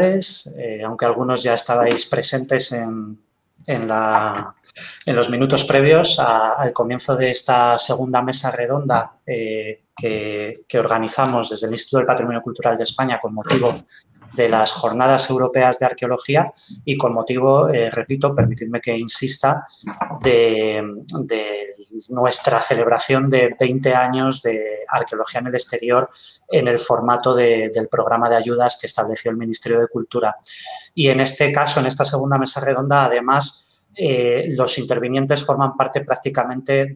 investigadores, aunque algunos ya estabais presentes en los minutos previos al comienzo de esta segunda mesa redonda que organizamos desde el Instituto del Patrimonio Cultural de España con motivo de las Jornadas Europeas de Arqueología y con motivo, repito, permitidme que insista, de nuestra celebración de 20 años de arqueología en el exterior en el formato del programa de ayudas que estableció el Ministerio de Cultura. Y en este caso, en esta segunda mesa redonda, además, los intervinientes forman parte prácticamente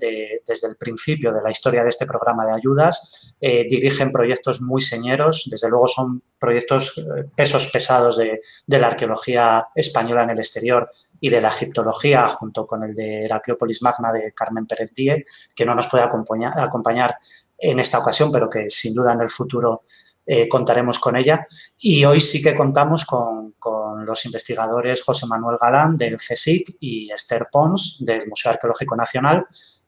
desde el principio de la historia de este programa de ayudas, dirigen proyectos muy señeros, desde luego son proyectos pesos pesados de la arqueología española en el exterior y de la egiptología, junto con el de Heracleópolis Magna de Carmen Pérez Díez, que no nos puede acompañar en esta ocasión, pero que sin duda en el futuro contaremos con ella. Y hoy sí que contamos con los investigadores José Manuel Galán del CSIC y Esther Pons del Museo Arqueológico Nacional,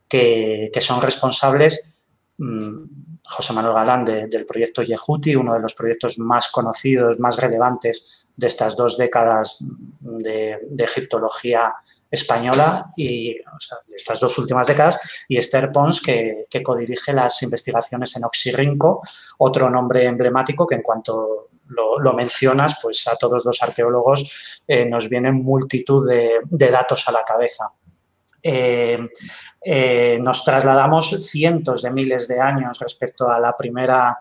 que son responsables, José Manuel Galán del proyecto Yehuti, uno de los proyectos más conocidos, más relevantes de estas 2 décadas de egiptología española y de estas 2 últimas décadas, y Esther Pons, que codirige las investigaciones en Oxirrinco, otro nombre emblemático que en cuanto lo mencionas, pues a todos los arqueólogos nos vienen multitud de datos a la cabeza. Nos trasladamos cientos de miles de años respecto a la primera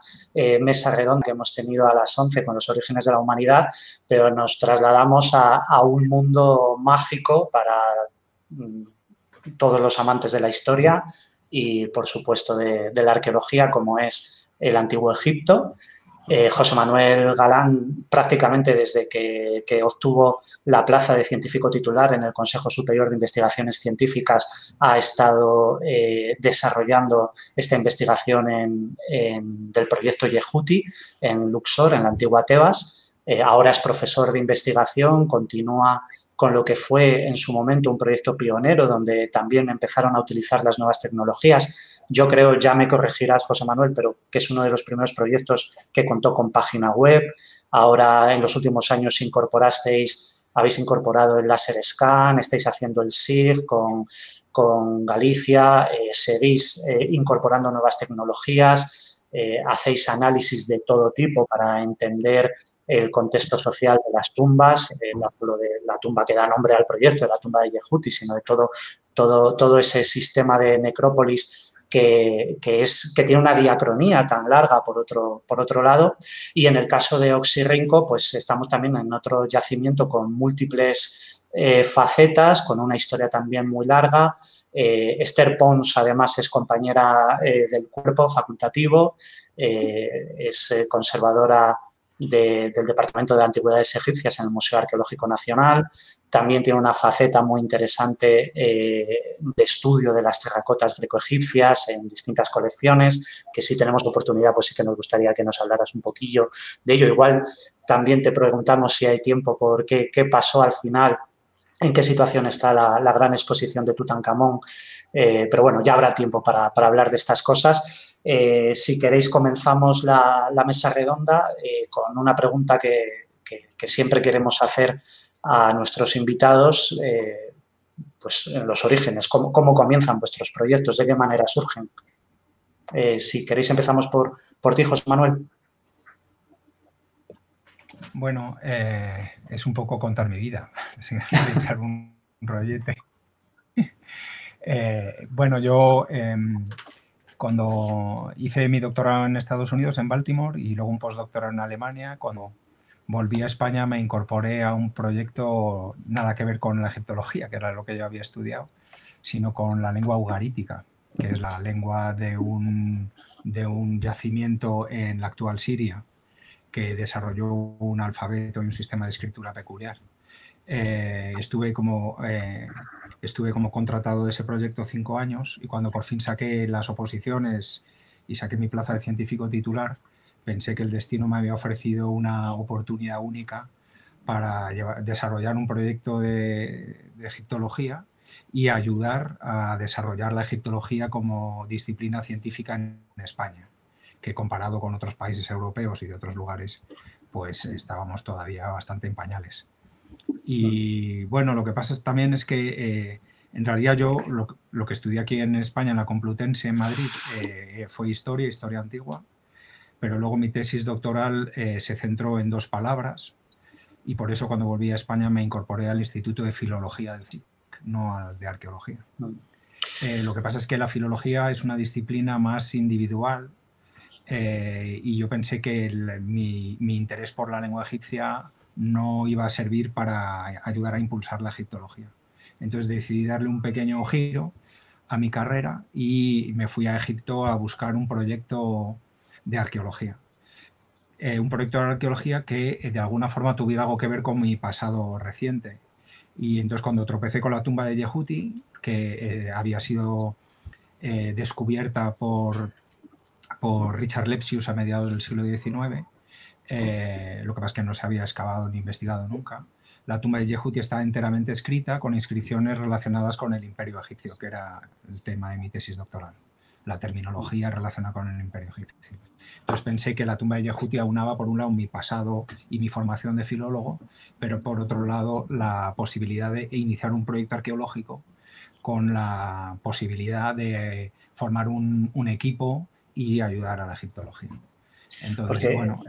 mesa redonda que hemos tenido a las 11 con los orígenes de la humanidad, pero nos trasladamos a un mundo mágico para todos los amantes de la historia y, por supuesto, de la arqueología, como es el Antiguo Egipto. José Manuel Galán, prácticamente desde que obtuvo la plaza de científico titular en el Consejo Superior de Investigaciones Científicas, ha estado desarrollando esta investigación del proyecto Yehuti en Luxor, en la antigua Tebas. Ahora es profesor de investigación, continúa con lo que fue en su momento un proyecto pionero donde también empezaron a utilizar las nuevas tecnologías. Yo creo, ya me corregirás, José Manuel, pero que es uno de los primeros proyectos que contó con página web. Ahora, en los últimos años, habéis incorporado el láser scan, estáis haciendo el SIG con Galicia, seguís incorporando nuevas tecnologías, hacéis análisis de todo tipo para entender el contexto social de las tumbas, no solo de la tumba que da nombre al proyecto, de la tumba de Yehuti, sino de todo ese sistema de necrópolis que tiene una diacronía tan larga por otro lado. Y en el caso de Oxirrinco, pues estamos también en otro yacimiento con múltiples facetas, con una historia también muy larga. Esther Pons, además, es compañera del cuerpo facultativo, es conservadora del Departamento de Antigüedades Egipcias en el Museo Arqueológico Nacional. También tiene una faceta muy interesante de estudio de las terracotas greco-egipcias en distintas colecciones, que si tenemos oportunidad, pues sí que nos gustaría que nos hablaras un poquillo de ello. Igual también te preguntamos si hay tiempo por qué pasó al final, en qué situación está la gran exposición de Tutankamón, pero bueno, ya habrá tiempo para hablar de estas cosas. Si queréis, comenzamos la mesa redonda con una pregunta que siempre queremos hacer a nuestros invitados, pues en los orígenes, cómo comienzan vuestros proyectos, de qué manera surgen. Si queréis, empezamos por ti, José Manuel. Bueno, es un poco contar mi vida, sin echar un rollete. Bueno, yo cuando hice mi doctorado en Estados Unidos, en Baltimore, y luego un postdoctorado en Alemania, cuando volví a España me incorporé a un proyecto nada que ver con la egiptología, que era lo que yo había estudiado, sino con la lengua ugarítica, que es la lengua de un yacimiento en la actual Siria, que desarrolló un alfabeto y un sistema de escritura peculiar. Estuve como contratado de ese proyecto 5 años y cuando por fin saqué las oposiciones y saqué mi plaza de científico titular, pensé que el destino me había ofrecido una oportunidad única para desarrollar un proyecto de egiptología y ayudar a desarrollar la egiptología como disciplina científica en España, que comparado con otros países europeos y de otros lugares, pues estábamos todavía bastante en pañales. Y bueno, lo que pasa también es que en realidad yo lo que estudié aquí en España, en la Complutense, en Madrid, fue historia antigua, pero luego mi tesis doctoral se centró en 2 palabras y por eso cuando volví a España me incorporé al Instituto de Filología del CSIC, no al de Arqueología. Lo que pasa es que la filología es una disciplina más individual y yo pensé que mi interés por la lengua egipcia no iba a servir para ayudar a impulsar la egiptología. Entonces decidí darle un pequeño giro a mi carrera y me fui a Egipto a buscar un proyecto de arqueología. Un proyecto de arqueología que de alguna forma tuviera algo que ver con mi pasado reciente. Y entonces cuando tropecé con la tumba de Yehuti, que había sido descubierta por Richard Lepsius a mediados del siglo XIX, lo que pasa es que no se había excavado ni investigado nunca. La tumba de Yehuti está enteramente escrita con inscripciones relacionadas con el Imperio egipcio, que era el tema de mi tesis doctoral, la terminología relacionada con el Imperio egipcio. Entonces pensé que la tumba de Yehuti aunaba por un lado mi pasado y mi formación de filólogo, pero por otro lado la posibilidad de iniciar un proyecto arqueológico con la posibilidad de formar un equipo y ayudar a la egiptología. Entonces, bueno,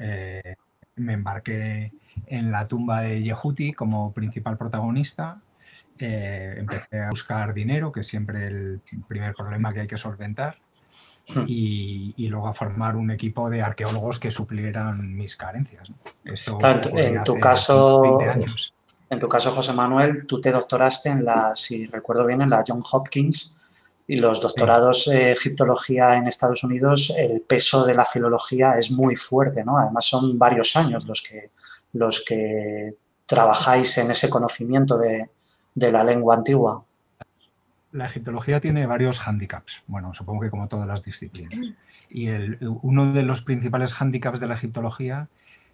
me embarqué en la tumba de Yehuti como principal protagonista. Empecé a buscar dinero, que es siempre el primer problema que hay que solventar, y luego a formar un equipo de arqueólogos que suplieran mis carencias, ¿no? Esto en tu hace caso, 20 años. En tu caso, José Manuel, tú te doctoraste en la, si recuerdo bien, en la Johns Hopkins, y los doctorados de egiptología en Estados Unidos, el peso de la filología es muy fuerte, ¿no? Además son varios años los que trabajáis en ese conocimiento de la lengua antigua. La egiptología tiene varios hándicaps, bueno, supongo que como todas las disciplinas. Y uno de los principales hándicaps de la egiptología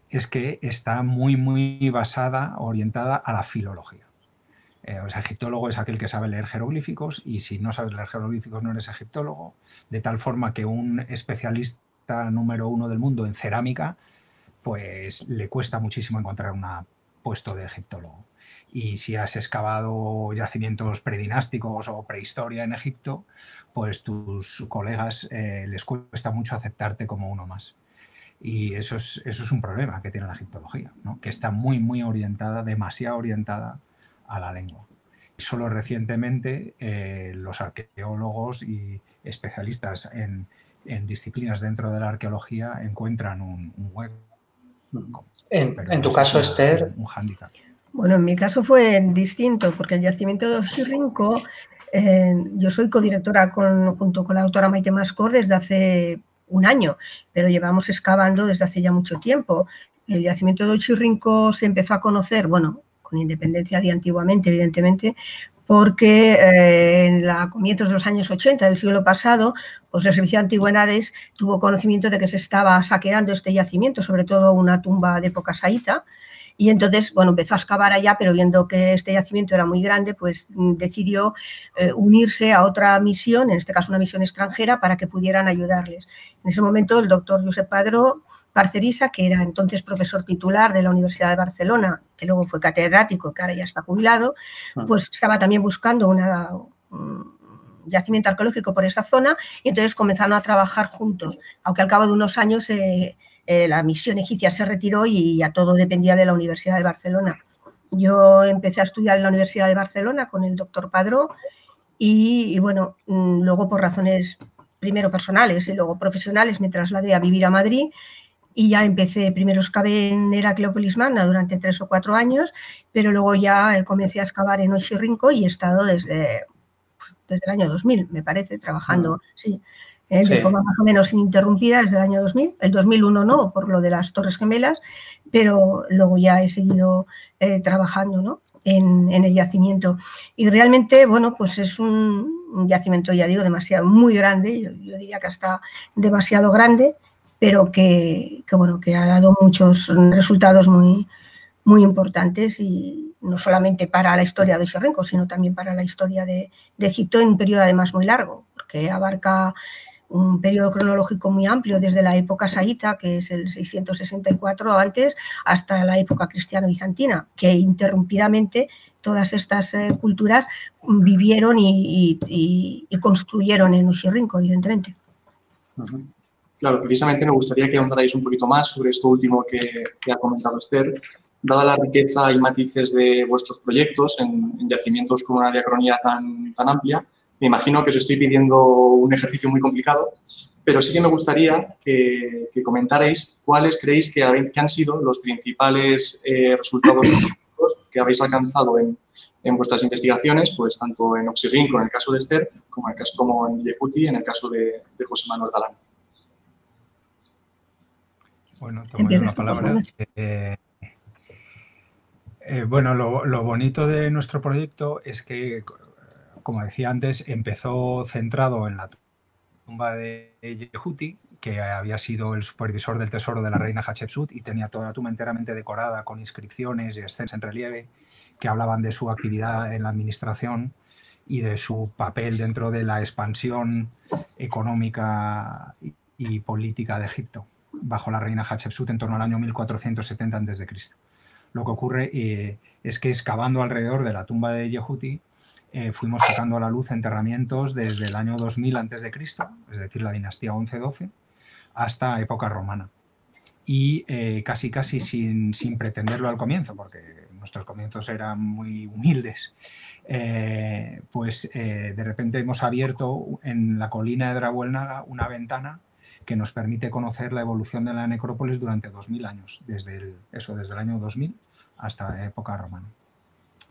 es que está muy basada, orientada a la filología. O sea, egiptólogo es aquel que sabe leer jeroglíficos, y si no sabes leer jeroglíficos no eres egiptólogo, de tal forma que un especialista número 1 del mundo en cerámica, pues le cuesta muchísimo encontrar un puesto de egiptólogo. Y si has excavado yacimientos predinásticos o prehistoria en Egipto, pues tus colegas les cuesta mucho aceptarte como uno más. Y eso es un problema que tiene la egiptología, ¿no? Que está muy orientada, demasiado orientada a la lengua. Solo recientemente los arqueólogos y especialistas en disciplinas dentro de la arqueología encuentran un hueco. En tu caso, Esther... Un hándicap. Bueno, en mi caso fue distinto, porque el yacimiento de Oxirrinco, yo soy codirectora junto con la doctora Maite Mascor desde hace un año, pero llevamos excavando desde hace ya mucho tiempo. El yacimiento de Oxirrinco se empezó a conocer, bueno, con independencia de antiguamente, evidentemente, porque en comienzos de los años 80 del siglo pasado, pues el Servicio de Antigüedades tuvo conocimiento de que se estaba saqueando este yacimiento, sobre todo una tumba de época saíta. Y entonces, bueno, empezó a excavar allá, pero viendo que este yacimiento era muy grande, pues decidió unirse a otra misión, en este caso una misión extranjera, para que pudieran ayudarles. En ese momento, el doctor Josep Padró Parcerisa, que era entonces profesor titular de la Universidad de Barcelona, que luego fue catedrático, que ahora ya está jubilado, pues estaba también buscando un yacimiento arqueológico por esa zona, y entonces comenzaron a trabajar juntos, aunque al cabo de unos años la misión egipcia se retiró y ya todo dependía de la Universidad de Barcelona. Yo empecé a estudiar en la Universidad de Barcelona con el doctor Padró y bueno, luego por razones primero personales y luego profesionales me trasladé a vivir a Madrid y ya primero excavé en Heracleópolis Magna durante 3 o 4 años, pero luego ya comencé a excavar en Oxirrinco y he estado desde el año 2000, me parece, trabajando, sí. De forma más o menos ininterrumpida desde el año 2000, el 2001 no, por lo de las Torres Gemelas, pero luego ya he seguido trabajando, ¿no?, en el yacimiento. Y realmente, bueno, pues es un yacimiento, ya digo, muy grande, yo diría que hasta demasiado grande, pero que ha dado muchos resultados muy importantes, y no solamente para la historia de Oxirrinco, sino también para la historia de Egipto en un periodo además muy largo, porque abarca un periodo cronológico muy amplio, desde la época saíta, que es el 664 antes, hasta la época cristiano-bizantina, que interrumpidamente todas estas culturas vivieron y construyeron en Uxirrinco, evidentemente. Claro, precisamente me gustaría que ahondarais un poquito más sobre esto último que ha comentado Esther. Dada la riqueza y matices de vuestros proyectos en yacimientos con una diacronía tan amplia, me imagino que os estoy pidiendo un ejercicio muy complicado, pero sí que me gustaría que comentarais cuáles creéis que han sido los principales resultados que habéis alcanzado en vuestras investigaciones, pues tanto en Uxirrinco, en el caso de Esther, como en Yehuti, en el caso de José Manuel Galán. Bueno, tomo yo la palabra. Bueno, lo bonito de nuestro proyecto es que, como decía antes, empezó centrado en la tumba de Yehuti, que había sido el supervisor del tesoro de la reina Hatshepsut y tenía toda la tumba enteramente decorada con inscripciones y escenas en relieve que hablaban de su actividad en la administración y de su papel dentro de la expansión económica y política de Egipto bajo la reina Hatshepsut en torno al año 1470 a.C. Lo que ocurre es que excavando alrededor de la tumba de Yehuti fuimos sacando a la luz enterramientos desde el año 2000 a.C., es decir, la dinastía 11-12, hasta época romana. Y casi sin pretenderlo al comienzo, porque nuestros comienzos eran muy humildes, de repente hemos abierto en la colina de Drabuelnaga una ventana que nos permite conocer la evolución de la necrópolis durante 2000 años, desde el año 2000 hasta la época romana.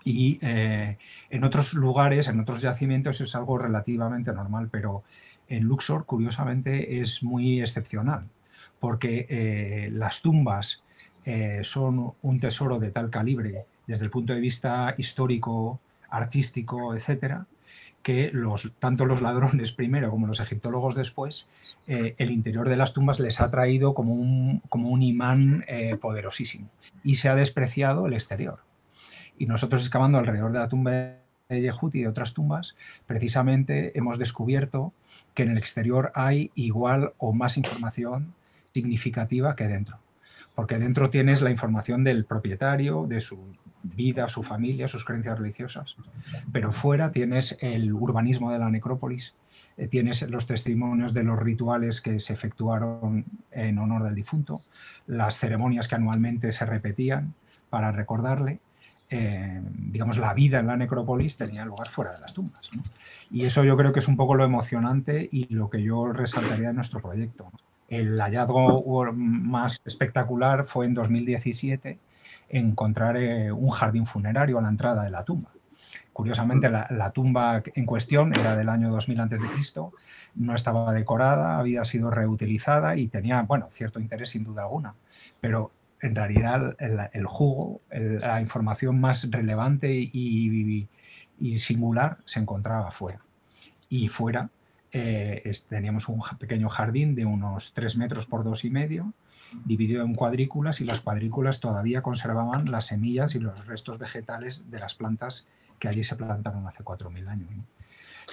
Y en otros lugares, en otros yacimientos es algo relativamente normal, pero en Luxor, curiosamente, es muy excepcional, porque las tumbas son un tesoro de tal calibre desde el punto de vista histórico, artístico, etcétera, que tanto los ladrones primero como los egiptólogos después, el interior de las tumbas les ha traído como un imán poderosísimo y se ha despreciado el exterior. Y nosotros, excavando alrededor de la tumba de Yehuti y de otras tumbas, precisamente hemos descubierto que en el exterior hay igual o más información significativa que dentro. Porque dentro tienes la información del propietario, de su vida, su familia, sus creencias religiosas. Pero fuera tienes el urbanismo de la necrópolis, tienes los testimonios de los rituales que se efectuaron en honor del difunto, las ceremonias que anualmente se repetían para recordarle. Digamos, la vida en la necrópolis tenía lugar fuera de las tumbas, ¿no? Y eso yo creo que es un poco lo emocionante y lo que yo resaltaría de nuestro proyecto, ¿no? El hallazgo más espectacular fue en 2017 encontrar un jardín funerario a la entrada de la tumba. Curiosamente, la tumba en cuestión era del año 2000 a.C., no estaba decorada, había sido reutilizada y tenía, bueno, cierto interés sin duda alguna, pero en realidad el jugo, la información más relevante y singular se encontraba fuera. Y fuera teníamos un pequeño jardín de unos 3 metros por 2,5, dividido en cuadrículas, y las cuadrículas todavía conservaban las semillas y los restos vegetales de las plantas que allí se plantaron hace 4.000 años, ¿no?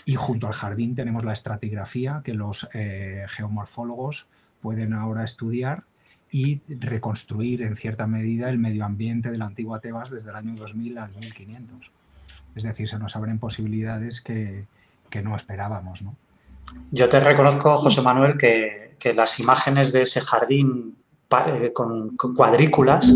Y junto al jardín tenemos la estratigrafía que los geomorfólogos pueden ahora estudiar y reconstruir en cierta medida el medio ambiente de la antigua Tebas desde el año 2000 al 1500. Es decir, se nos abren posibilidades que no esperábamos, ¿no? Yo te reconozco, José Manuel, que las imágenes de ese jardín con cuadrículas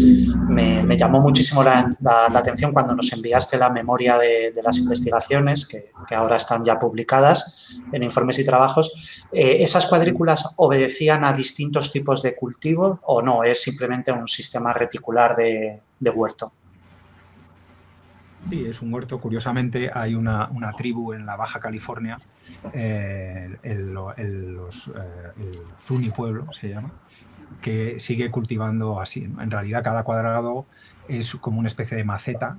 me llamó muchísimo la atención cuando nos enviaste la memoria de las investigaciones que ahora están ya publicadas en informes y trabajos. ¿Esas cuadrículas obedecían a distintos tipos de cultivo o no? ¿Es simplemente un sistema reticular de huerto? Sí, es un huerto. Curiosamente hay una tribu en la Baja California, el Zuni Pueblo se llama, que sigue cultivando así, ¿no? En realidad cada cuadrado es como una especie de maceta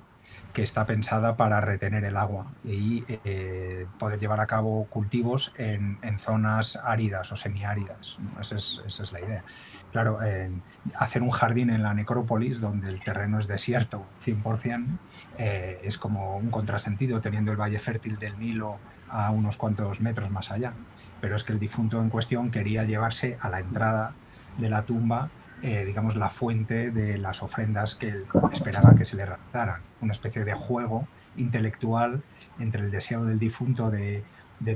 que está pensada para retener el agua y poder llevar a cabo cultivos en zonas áridas o semiáridas, ¿no? Esa es la idea. Claro, hacer un jardín en la necrópolis donde el terreno es desierto 100% es como un contrasentido, teniendo el valle fértil del Nilo a unos cuantos metros más allá. Pero es que el difunto en cuestión quería llevarse a la entrada de la tumba digamos, la fuente de las ofrendas que él esperaba que se le realizaran. Una especie de juego intelectual entre el deseo del difunto de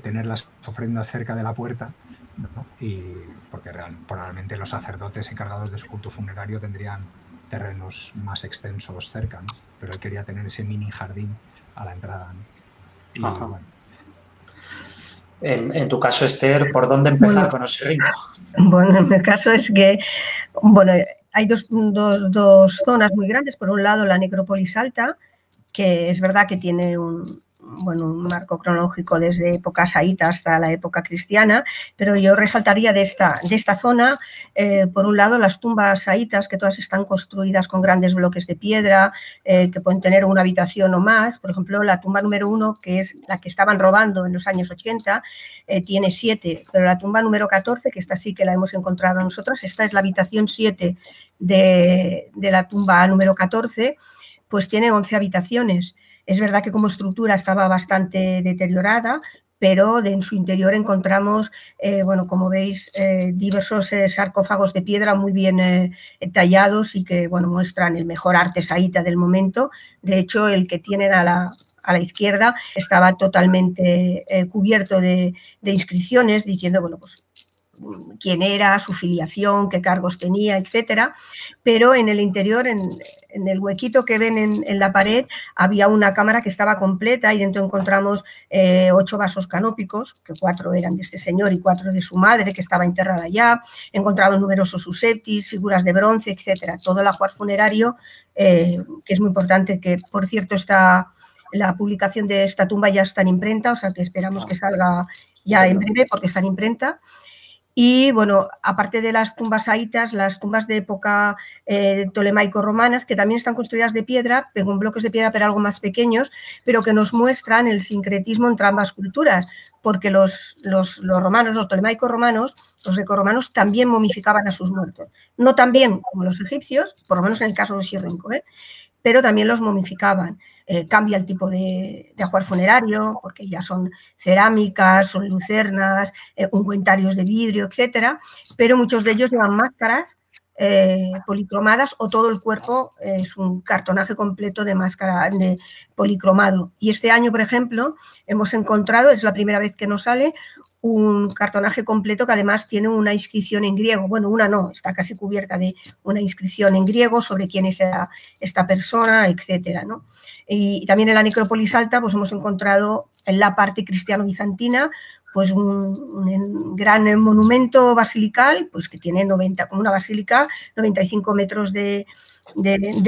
tener las ofrendas cerca de la puerta, ¿no? Y porque probablemente los sacerdotes encargados de su culto funerario tendrían terrenos más extensos cerca, ¿no? Pero él quería tener ese mini jardín a la entrada, ¿no? Y, bueno. En tu caso, Esther, ¿por dónde empezar con Oxirrinco? Bueno, en mi caso es que, bueno, hay dos zonas muy grandes. Por un lado, la necrópolis alta, que es verdad que tiene un marco cronológico desde época saíta hasta la época cristiana, pero yo resaltaría de esta zona, por un lado, las tumbas saítas, que todas están construidas con grandes bloques de piedra, que pueden tener una habitación o más. Por ejemplo, la tumba número 1, que es la que estaban robando en los años 80, tiene 7, pero la tumba número 14, que esta sí que la hemos encontrado nosotras, esta es la habitación 7 de la tumba número 14, pues tiene 11 habitaciones. Es verdad que como estructura estaba bastante deteriorada, pero en su interior encontramos, bueno, como veis, diversos sarcófagos de piedra muy bien tallados y que, bueno, muestran el mejor arte saíta del momento. De hecho, el que tienen a la izquierda estaba totalmente cubierto de inscripciones diciendo, bueno, pues quién era, su filiación, qué cargos tenía, etcétera, pero en el interior, en el huequito que ven en la pared, había una cámara que estaba completa y dentro encontramos 8 vasos canópicos, que 4 eran de este señor y 4 de su madre, que estaba enterrada allá. Encontramos numerosos suseptis, figuras de bronce, etcétera. Todo el ajuar funerario, que es muy importante, que por cierto la publicación de esta tumba ya está en imprenta, o sea que esperamos que salga ya en breve porque está en imprenta. Y, bueno, aparte de las tumbas saítas, las tumbas de época tolemaico-romanas, que también están construidas de piedra, con bloques de piedra pero algo más pequeños, pero que nos muestran el sincretismo entre ambas culturas, porque los romanos, los tolemaico-romanos, los grecorromanos también momificaban a sus muertos. No tan bien como los egipcios, por lo menos en el caso de Oxirrinco, pero también los momificaban. Cambia el tipo de ajuar funerario, porque ya son cerámicas, son lucernas, ungüentarios de vidrio, etcétera, pero muchos de ellos llevan máscaras policromadas o todo el cuerpo es un cartonaje completo de máscara de policromado. Y este año, por ejemplo, hemos encontrado, es la primera vez que nos sale, un cartonaje completo que además tiene una inscripción en griego. Bueno, una no, está casi cubierta de una inscripción en griego sobre quién es esta persona, etcétera, ¿no? Y también en la necrópolis alta pues hemos encontrado en la parte cristiano-bizantina pues un gran monumento basilical, pues que tiene como una basílica, 95 metros de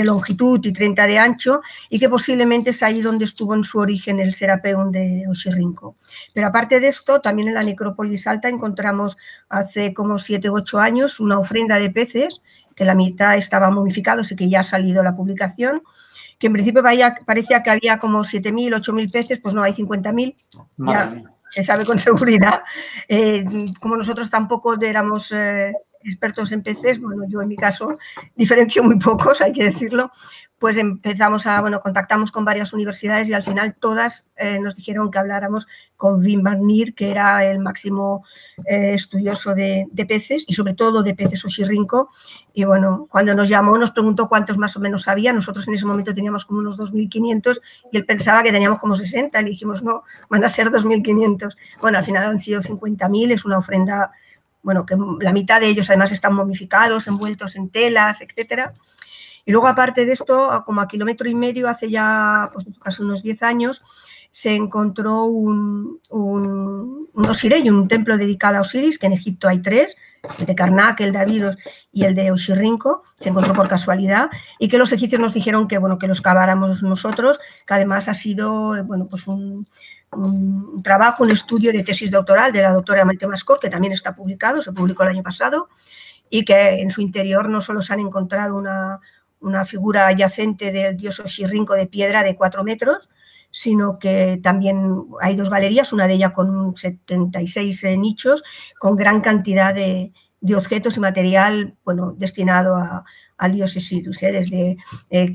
longitud y 30 de ancho, y que posiblemente es ahí donde estuvo en su origen el Serapeum de Oxirrinco. Pero aparte de esto, también en la necrópolis alta encontramos hace como 7 u 8 años una ofrenda de peces, que la mitad estaba momificados y que ya ha salido la publicación, que en principio parecía que había como 7.000, 8.000 peces, pues no, hay 50.000, ya se sabe con seguridad. Como nosotros tampoco éramos expertos en peces, bueno, yo en mi caso diferencio muy pocos, hay que decirlo, pues empezamos contactamos con varias universidades y al final todas nos dijeron que habláramos con Wim van Nier, que era el máximo estudioso de peces y sobre todo de peces Oxirrinco. Y bueno, cuando nos llamó nos preguntó cuántos más o menos había. Nosotros en ese momento teníamos como unos 2.500 y él pensaba que teníamos como 60. Le dijimos, no, van a ser 2.500. Bueno, al final han sido 50.000, es una ofrenda, bueno, que la mitad de ellos además están momificados, envueltos en telas, etcétera. Y luego, aparte de esto, como a 1,5 kilómetros, hace ya pues, casi unos 10 años, se encontró un Osireion, un templo dedicado a Osiris, que en Egipto hay 3, el de Karnak, el de Abidos y el de Oxirrinco, se encontró por casualidad, y que los egipcios nos dijeron que, bueno, que los caváramos nosotros, que además ha sido, bueno, pues un trabajo, un estudio de tesis doctoral de la doctora Maite Mascor, que también está publicado, se publicó el año pasado, y que en su interior no solo se han encontrado una figura adyacente del dios Oxirrinco de piedra de 4 metros, sino que también hay 2 galerías, una de ellas con 76 nichos, con gran cantidad de objetos y material, bueno, destinado al dios Osiris, desde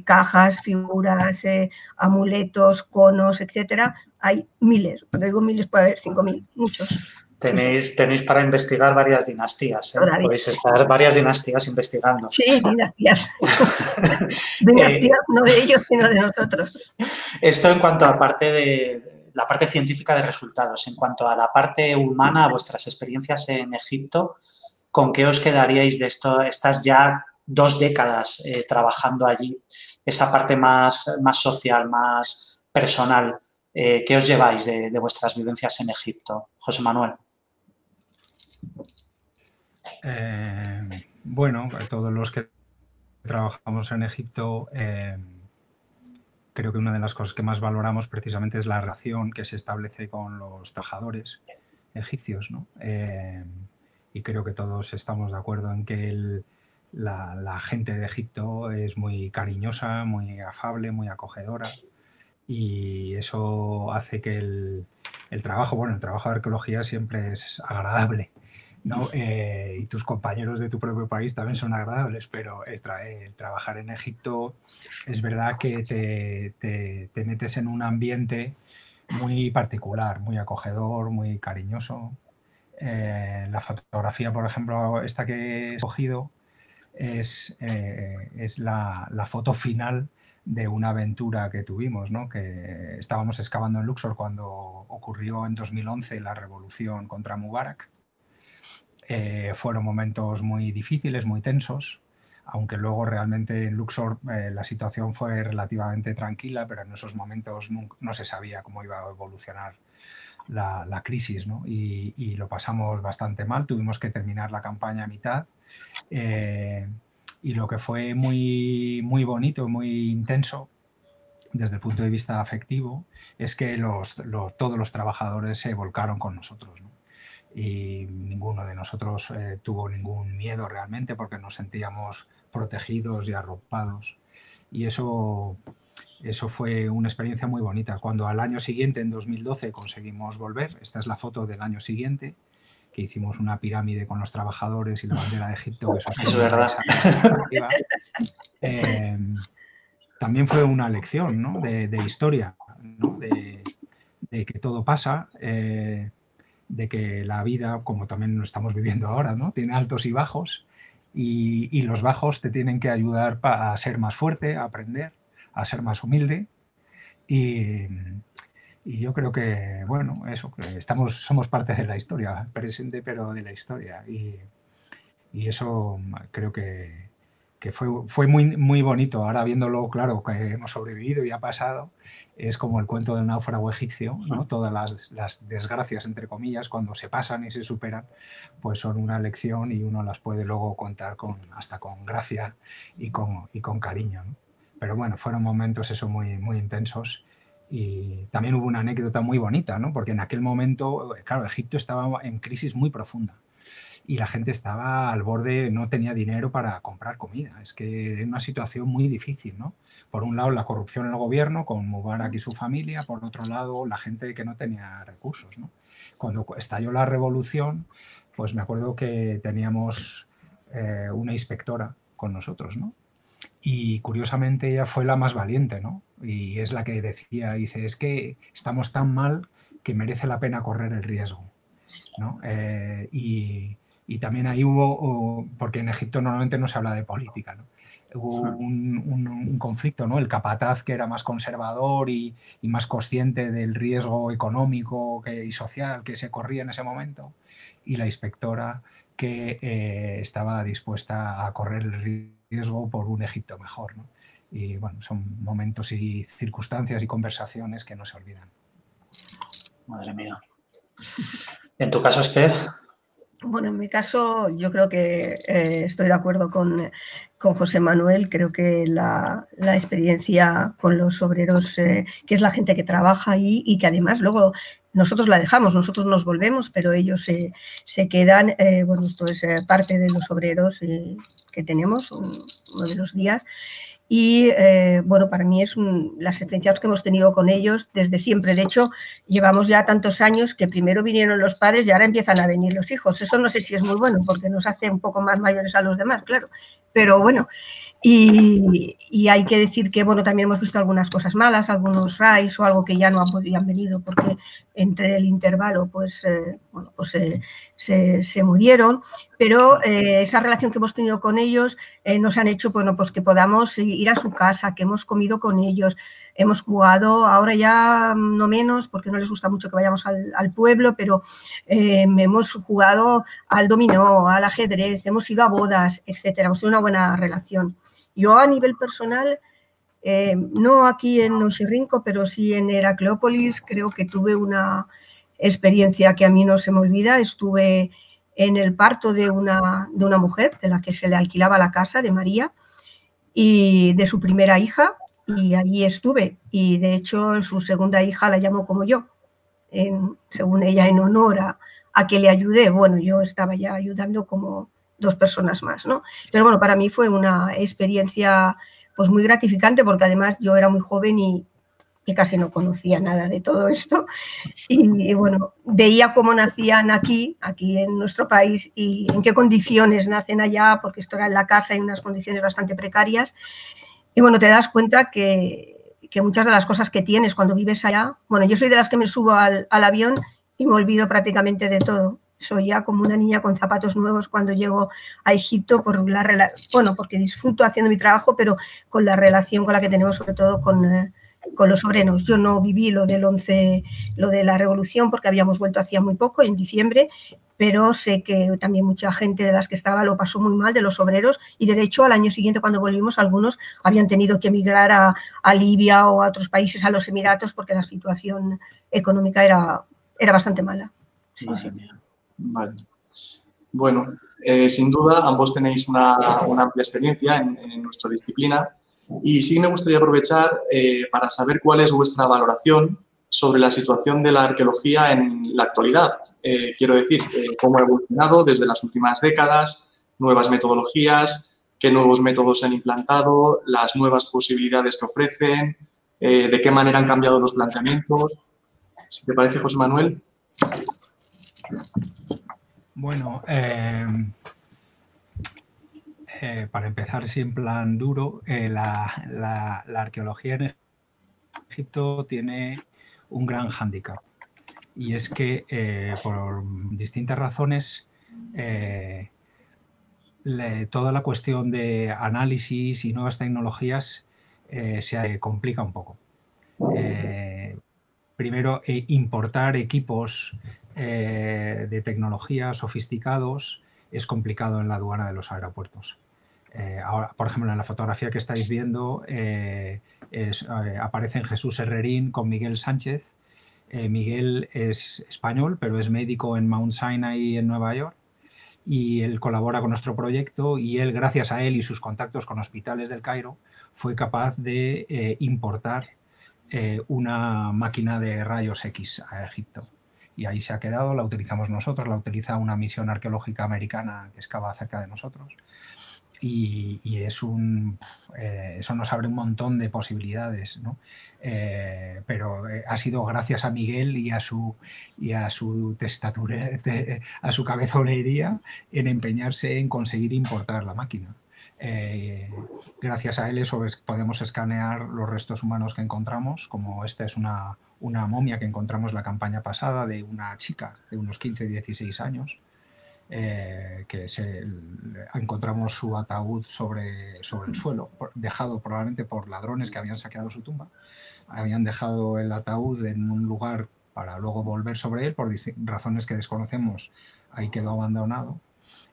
cajas, figuras, amuletos, conos, etcétera. Hay miles, cuando digo miles puede haber 5.000, muchos. Tenéis para investigar varias dinastías, ¿eh? Podéis estar varias dinastías investigando. Sí, dinastías. Dinastías no de ellos, sino de nosotros. Esto en cuanto a la parte científica de resultados. En cuanto a la parte humana, vuestras experiencias en Egipto, ¿con qué os quedaríais de esto? Estas ya 2 décadas trabajando allí, esa parte más social, más personal. ¿Qué os lleváis de vuestras vivencias en Egipto? José Manuel. Bueno, todos los que trabajamos en Egipto, creo que una de las cosas que más valoramos precisamente es la relación que se establece con los trabajadores egipcios, ¿no? Y creo que todos estamos de acuerdo en que la gente de Egipto es muy cariñosa, muy afable, muy acogedora, y eso hace que el trabajo de arqueología siempre es agradable, ¿no? Y tus compañeros de tu propio país también son agradables, pero el trabajar en Egipto es verdad que te metes en un ambiente muy particular, muy acogedor, muy cariñoso. La fotografía, por ejemplo, esta que he escogido es la foto final de una aventura que tuvimos, ¿no? Que estábamos excavando en Luxor cuando ocurrió en 2011 la revolución contra Mubarak. Fueron momentos muy difíciles, muy tensos, aunque luego realmente en Luxor la situación fue relativamente tranquila, pero en esos momentos no se sabía cómo iba a evolucionar la crisis, ¿no? Y lo pasamos bastante mal, tuvimos que terminar la campaña a mitad. Y lo que fue muy, muy bonito, muy intenso desde el punto de vista afectivo es que todos los trabajadores se volcaron con nosotros, ¿no? Y ninguno de nosotros tuvo ningún miedo realmente porque nos sentíamos protegidos y arropados. Y eso fue una experiencia muy bonita. Cuando al año siguiente, en 2012, conseguimos volver, esta es la foto del año siguiente, que hicimos una pirámide con los trabajadores y la bandera de Egipto. Que es verdad. También fue una lección, ¿no? de historia, ¿no? de que todo pasa, de que la vida, como también lo estamos viviendo ahora, ¿no? Tiene altos y bajos, y los bajos te tienen que ayudar a ser más fuerte, a aprender, a ser más humilde. Y yo creo que, bueno, eso, que somos parte de la historia, presente, pero de la historia. Y eso creo que fue muy, muy bonito. Ahora viéndolo, claro, que hemos sobrevivido y ha pasado, es como el cuento del náufrago egipcio, ¿no? Todas las desgracias, entre comillas, cuando se pasan y se superan, pues son una lección y uno las puede luego contar hasta con gracia y con cariño, ¿no? Pero bueno, fueron momentos eso muy, muy intensos. Y también hubo una anécdota muy bonita, ¿no? Porque en aquel momento, claro, Egipto estaba en crisis muy profunda y la gente estaba al borde, no tenía dinero para comprar comida. Es que era una situación muy difícil, ¿no? Por un lado, la corrupción en el gobierno, con Mubarak y su familia; por otro lado, la gente que no tenía recursos, ¿no? Cuando estalló la revolución, pues me acuerdo que teníamos una inspectora con nosotros, ¿no? Y curiosamente ella fue la más valiente, ¿no? Y es la que dice, es que estamos tan mal que merece la pena correr el riesgo, ¿no? Y también ahí hubo, porque en Egipto normalmente no se habla de política, ¿no? Hubo un conflicto, ¿no? El capataz, que era más conservador y más consciente del riesgo económico y social que se corría en ese momento, y la inspectora, que estaba dispuesta a correr el riesgo por un Egipto mejor, ¿no? Y bueno, son momentos y circunstancias y conversaciones que no se olvidan. Madre mía. ¿En tu caso, Esther? Bueno, en mi caso yo creo que estoy de acuerdo con José Manuel. Creo que la experiencia con los obreros, que es la gente que trabaja ahí y que además luego nosotros la dejamos, nosotros nos volvemos, pero ellos se quedan. Bueno, esto es parte de los obreros que tenemos, uno de los días. Y bueno, para mí es las experiencias que hemos tenido con ellos desde siempre. De hecho, llevamos ya tantos años que primero vinieron los padres y ahora empiezan a venir los hijos. Eso no sé si es muy bueno porque nos hace un poco más mayores a los demás, claro. Pero bueno, y hay que decir que, bueno, también hemos visto algunas cosas malas, algunos RAIs o algo que ya no han venido porque entre el intervalo pues, bueno, pues se murieron, pero esa relación que hemos tenido con ellos nos han hecho, bueno, pues que podamos ir a su casa, que hemos comido con ellos, hemos jugado, ahora ya no menos, porque no les gusta mucho que vayamos al pueblo, pero hemos jugado al dominó, al ajedrez, hemos ido a bodas, etcétera. Hemos tenido una buena relación. Yo a nivel personal, no aquí en Oxirrinco, pero sí en Heracleópolis, creo que tuve una experiencia que a mí no se me olvida. Estuve en el parto de una mujer de la que se le alquilaba la casa, de María, y de su primera hija, y allí estuve. Y de hecho su segunda hija la llamó como yo, según ella, en honor a que le ayudé. Bueno, yo estaba ya ayudando como 2 personas más, ¿no? Pero bueno, para mí fue una experiencia pues muy gratificante porque además yo era muy joven y casi no conocía nada de todo esto y bueno, veía cómo nacían aquí en nuestro país y en qué condiciones nacen allá, porque esto era en la casa y unas condiciones bastante precarias. Y bueno, te das cuenta que muchas de las cosas que tienes cuando vives allá, bueno, yo soy de las que me subo al avión y me olvido prácticamente de todo. Soy ya como una niña con zapatos nuevos cuando llego a Egipto porque disfruto haciendo mi trabajo, pero con la relación con la que tenemos, sobre todo con los obreros. Yo no viví lo del 11, lo de la revolución, porque habíamos vuelto hacía muy poco, en diciembre, pero sé que también mucha gente de las que estaba lo pasó muy mal, de los obreros, y de hecho al año siguiente cuando volvimos algunos habían tenido que emigrar a Libia o a otros países, a los Emiratos, porque la situación económica era bastante mala. Sí, Madre sí. mía. Vale. Bueno, sin duda ambos tenéis una amplia experiencia en nuestra disciplina y sí me gustaría aprovechar para saber cuál es vuestra valoración sobre la situación de la arqueología en la actualidad. Quiero decir, cómo ha evolucionado desde las últimas décadas, nuevas metodologías, qué nuevos métodos se han implantado, las nuevas posibilidades que ofrecen, de qué manera han cambiado los planteamientos. Si te parece, José Manuel. Bueno, para empezar, sí, en plan duro, la arqueología en Egipto tiene un gran hándicap y es que por distintas razones toda la cuestión de análisis y nuevas tecnologías se complica un poco. Primero, importar equipos de tecnología sofisticados es complicado en la aduana de los aeropuertos. Ahora, por ejemplo, en la fotografía que estáis viendo aparecen Jesús Herrerín con Miguel Sánchez. Miguel es español, pero es médico en Mount Sinai en Nueva York y él colabora con nuestro proyecto y él, gracias a él y sus contactos con hospitales del Cairo, fue capaz de importar una máquina de rayos X a Egipto. Y ahí se ha quedado, la utilizamos nosotros, la utiliza una misión arqueológica americana que excava cerca de nosotros. Y eso nos abre un montón de posibilidades, ¿no? Pero ha sido gracias a Miguel y a su testatura, a su cabezonería en empeñarse en conseguir importar la máquina. Gracias a él podemos escanear los restos humanos que encontramos, como esta es una momia que encontramos la campaña pasada de una chica de unos 15-16 años, que encontramos su ataúd sobre el suelo, dejado probablemente por ladrones que habían saqueado su tumba. Habían dejado el ataúd en un lugar para luego volver sobre él, por razones que desconocemos, ahí quedó abandonado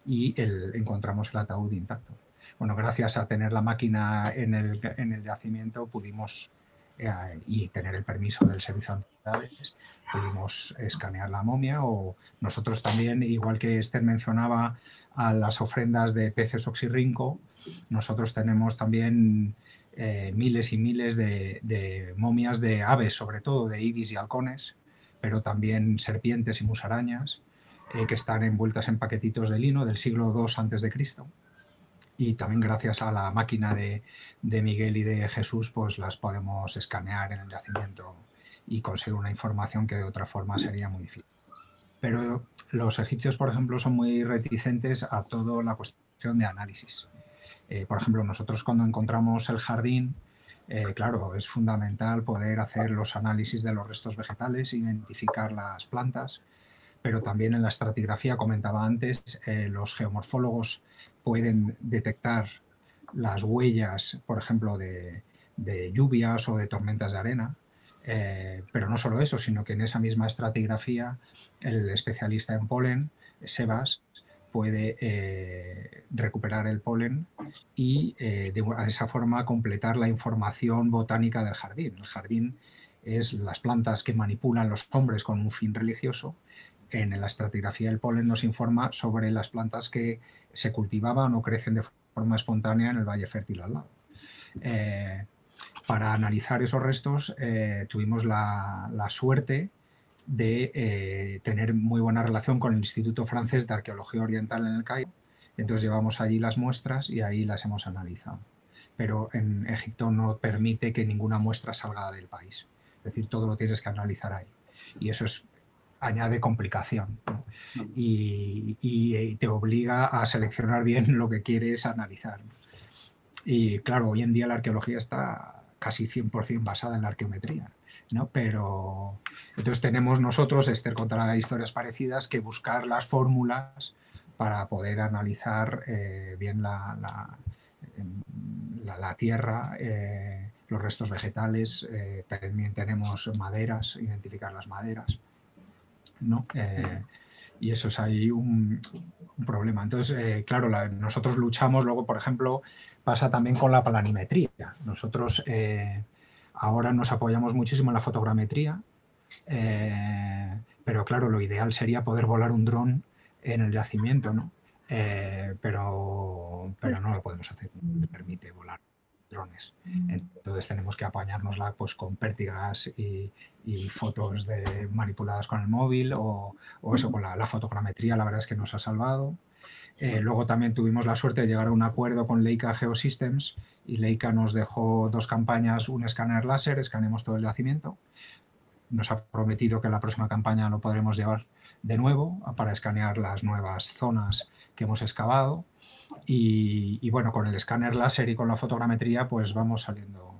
y encontramos el ataúd intacto. Bueno, gracias a tener la máquina en el yacimiento pudimos, y tener el permiso del servicio de antigüedades, pudimos escanear la momia. O nosotros también, igual que Esther mencionaba a las ofrendas de peces oxirrinco, nosotros tenemos también miles y miles de momias de aves, sobre todo de ibis y halcones, pero también serpientes y musarañas, que están envueltas en paquetitos de lino del siglo II a.C. y también gracias a la máquina de Miguel y de Jesús, pues las podemos escanear en el yacimiento y conseguir una información que de otra forma sería muy difícil. Pero los egipcios, por ejemplo, son muy reticentes a toda la cuestión de análisis. Por ejemplo, nosotros cuando encontramos el jardín, claro, es fundamental poder hacer los análisis de los restos vegetales, identificar las plantas, pero también en la estratigrafía, comentaba antes, los geomorfólogos pueden detectar las huellas, por ejemplo, de lluvias o de tormentas de arena, pero no solo eso, sino que en esa misma estratigrafía el especialista en polen, Sebas, puede recuperar el polen y de esa forma completar la información botánica del jardín. El jardín es las plantas que manipulan los hombres con un fin religioso. En la estratigrafía del polen nos informa sobre las plantas que se cultivaban o crecen de forma espontánea en el valle fértil al lado. Para analizar esos restos tuvimos la suerte de tener muy buena relación con el Instituto Francés de Arqueología Oriental en el Cairo. Entonces llevamos allí las muestras y ahí las hemos analizado. Pero en Egipto no permite que ninguna muestra salga del país. Es decir, todo lo tienes que analizar ahí. Y eso añade complicación, ¿no? Y te obliga a seleccionar bien lo que quieres analizar. Y claro, hoy en día la arqueología está casi 100% basada en la arqueometría, ¿no? Pero entonces tenemos nosotros, Esther contará historias parecidas, que buscar las fórmulas para poder analizar bien la tierra, los restos vegetales, también tenemos maderas, identificar las maderas, ¿no? Y eso es ahí un problema. Entonces, claro, nosotros luchamos, luego, por ejemplo, pasa también con la planimetría. Nosotros ahora nos apoyamos muchísimo en la fotogrametría, pero claro, lo ideal sería poder volar un dron en el yacimiento, ¿no? Pero no lo podemos hacer, no nos permite volar drones. Entonces tenemos que apañárnosla pues con pértigas y fotos manipuladas con el móvil o eso, con la fotogrametría, la verdad es que nos ha salvado. Luego también tuvimos la suerte de llegar a un acuerdo con Leica Geosystems y Leica nos dejó 2 campañas, un escáner láser, escaneamos todo el yacimiento. Nos ha prometido que en la próxima campaña lo podremos llevar de nuevo para escanear las nuevas zonas que hemos excavado. Y bueno, con el escáner láser y con la fotogrametría pues vamos saliendo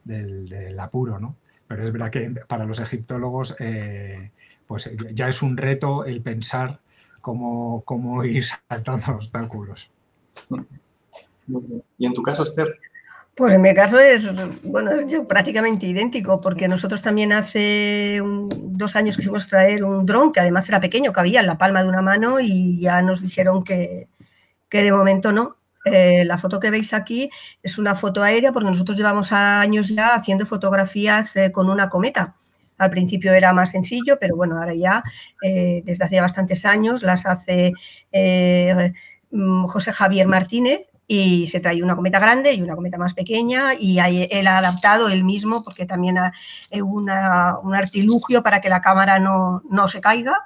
del apuro, ¿no? Pero es verdad que para los egiptólogos pues ya es un reto el pensar cómo ir saltando los obstáculos. Muy bien. ¿Y en tu caso, Esther? Pues en mi caso es, bueno, yo prácticamente idéntico, porque nosotros también hace 2 años quisimos traer un dron, que además era pequeño, cabía en la palma de una mano y ya nos dijeron que de momento no. La foto que veis aquí es una foto aérea porque nosotros llevamos años ya haciendo fotografías con una cometa. Al principio era más sencillo, pero bueno, ahora ya desde hace bastantes años las hace José Javier Martínez y se trae una cometa grande y una cometa más pequeña y él ha adaptado él mismo porque también un artilugio para que la cámara no se caiga.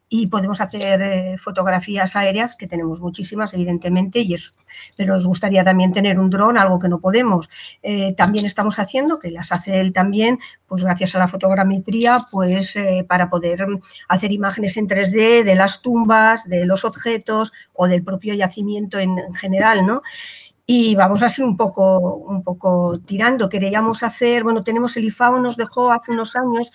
Y podemos hacer fotografías aéreas, que tenemos muchísimas, evidentemente, pero nos gustaría también tener un dron, algo que no podemos. También estamos haciendo, que las hace él también, pues gracias a la fotogrametría, pues para poder hacer imágenes en 3D de las tumbas, de los objetos o del propio yacimiento en general, ¿no? Y vamos así un poco tirando. Queríamos hacer, bueno, tenemos el IFAO, nos dejó hace unos años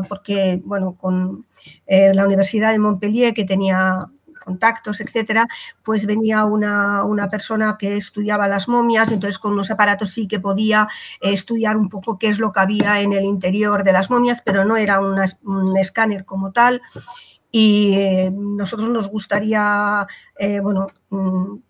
porque, bueno, con la Universidad de Montpellier, que tenía contactos, etcétera, pues venía una persona que estudiaba las momias, entonces con unos aparatos sí que podía estudiar un poco qué es lo que había en el interior de las momias, pero no era un escáner como tal. Y nosotros nos gustaría, bueno,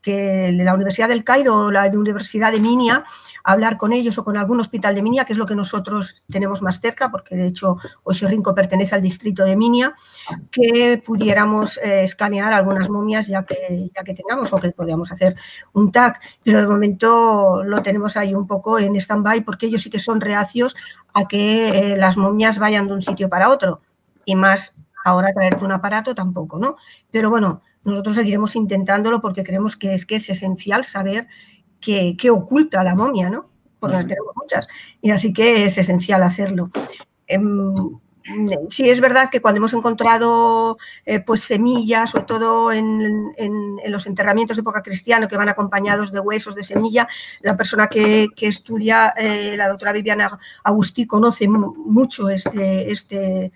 que la Universidad del Cairo o la Universidad de Minia, hablar con ellos o con algún hospital de Minia, que es lo que nosotros tenemos más cerca, porque de hecho Oxirrinco pertenece al distrito de Minia, que pudiéramos escanear algunas momias ya que tengamos o que podamos hacer un TAC. Pero de momento lo tenemos ahí un poco en stand-by porque ellos sí que son reacios a que las momias vayan de un sitio para otro y más. Ahora traerte un aparato tampoco, ¿no? Pero bueno, nosotros seguiremos intentándolo porque creemos que es esencial saber qué oculta la momia, ¿no? Porque tenemos muchas, y así que es esencial hacerlo. Sí, es verdad que cuando hemos encontrado pues semillas, sobre todo en los enterramientos de época cristiana, que van acompañados de huesos de semilla, la persona que estudia, la doctora Viviana Agustí, conoce mucho este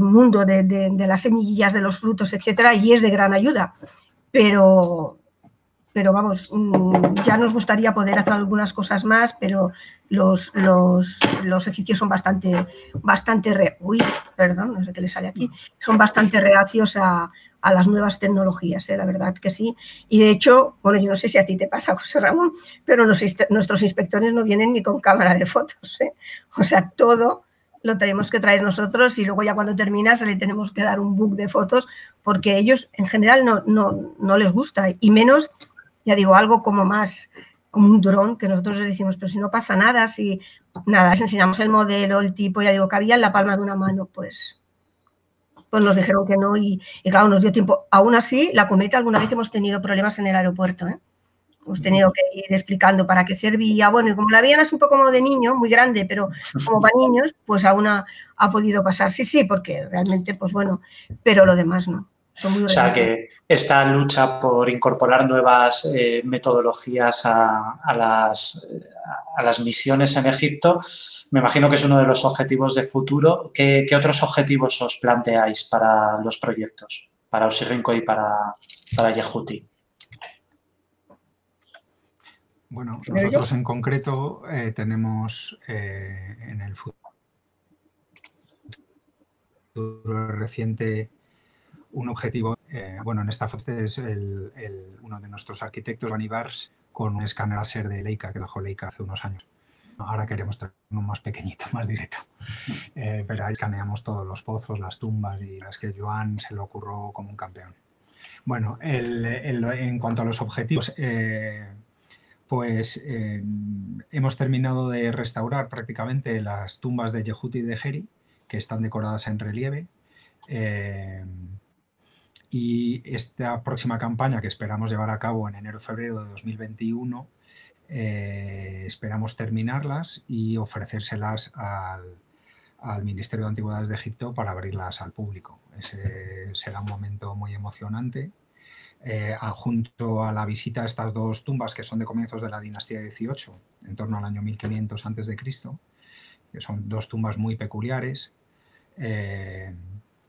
mundo de las semillas, de los frutos, etcétera, y es de gran ayuda. Pero vamos, ya nos gustaría poder hacer algunas cosas más, pero los egipcios son bastante perdón, no sé qué le sale aquí, son bastante reacios a las nuevas tecnologías, la verdad que sí. Y de hecho, bueno, yo no sé si a ti te pasa, José Ramón, pero nuestros inspectores no vienen ni con cámara de fotos, O sea, todo lo tenemos que traer nosotros y luego ya cuando terminas le tenemos que dar un book de fotos porque ellos en general no les gusta, y menos, ya digo, algo como más, como un dron, que nosotros les decimos, pero si no pasa nada, si nada, les enseñamos el modelo, el tipo, ya digo, cabía en la palma de una mano, pues nos dijeron que no y claro, nos dio tiempo. Aún así, la cometa, alguna vez hemos tenido problemas en el aeropuerto, Hemos tenido que ir explicando para qué servía. Bueno, y como la veían es un poco como de niño, muy grande, pero como para niños, pues aún ha podido pasar. Sí, porque realmente, pues bueno, pero lo demás no. O sea, que esta lucha por incorporar nuevas metodologías a las misiones en Egipto, me imagino que es uno de los objetivos de futuro. ¿Qué otros objetivos os planteáis para los proyectos, para Osirrinco y para Yehuti? Bueno, nosotros en concreto tenemos en el futuro reciente un objetivo. Bueno, en esta fase es uno de nuestros arquitectos, Giovanni Bars, con un escáner láser de Leica, que dejó Leica hace unos años. Ahora queremos tener uno más pequeñito, más directo. Pero ahí escaneamos todos los pozos, las tumbas, y es que Joan se lo ocurrió como un campeón. Bueno, en cuanto a los objetivos, pues hemos terminado de restaurar prácticamente las tumbas de Yehuti y de Geri, que están decoradas en relieve. Y esta próxima campaña, que esperamos llevar a cabo en enero-febrero de 2021, esperamos terminarlas y ofrecérselas al Ministerio de Antigüedades de Egipto para abrirlas al público. Ese será un momento muy emocionante. Junto a la visita a estas dos tumbas, que son de comienzos de la dinastía XVIII, en torno al año 1500 a.C., que son dos tumbas muy peculiares,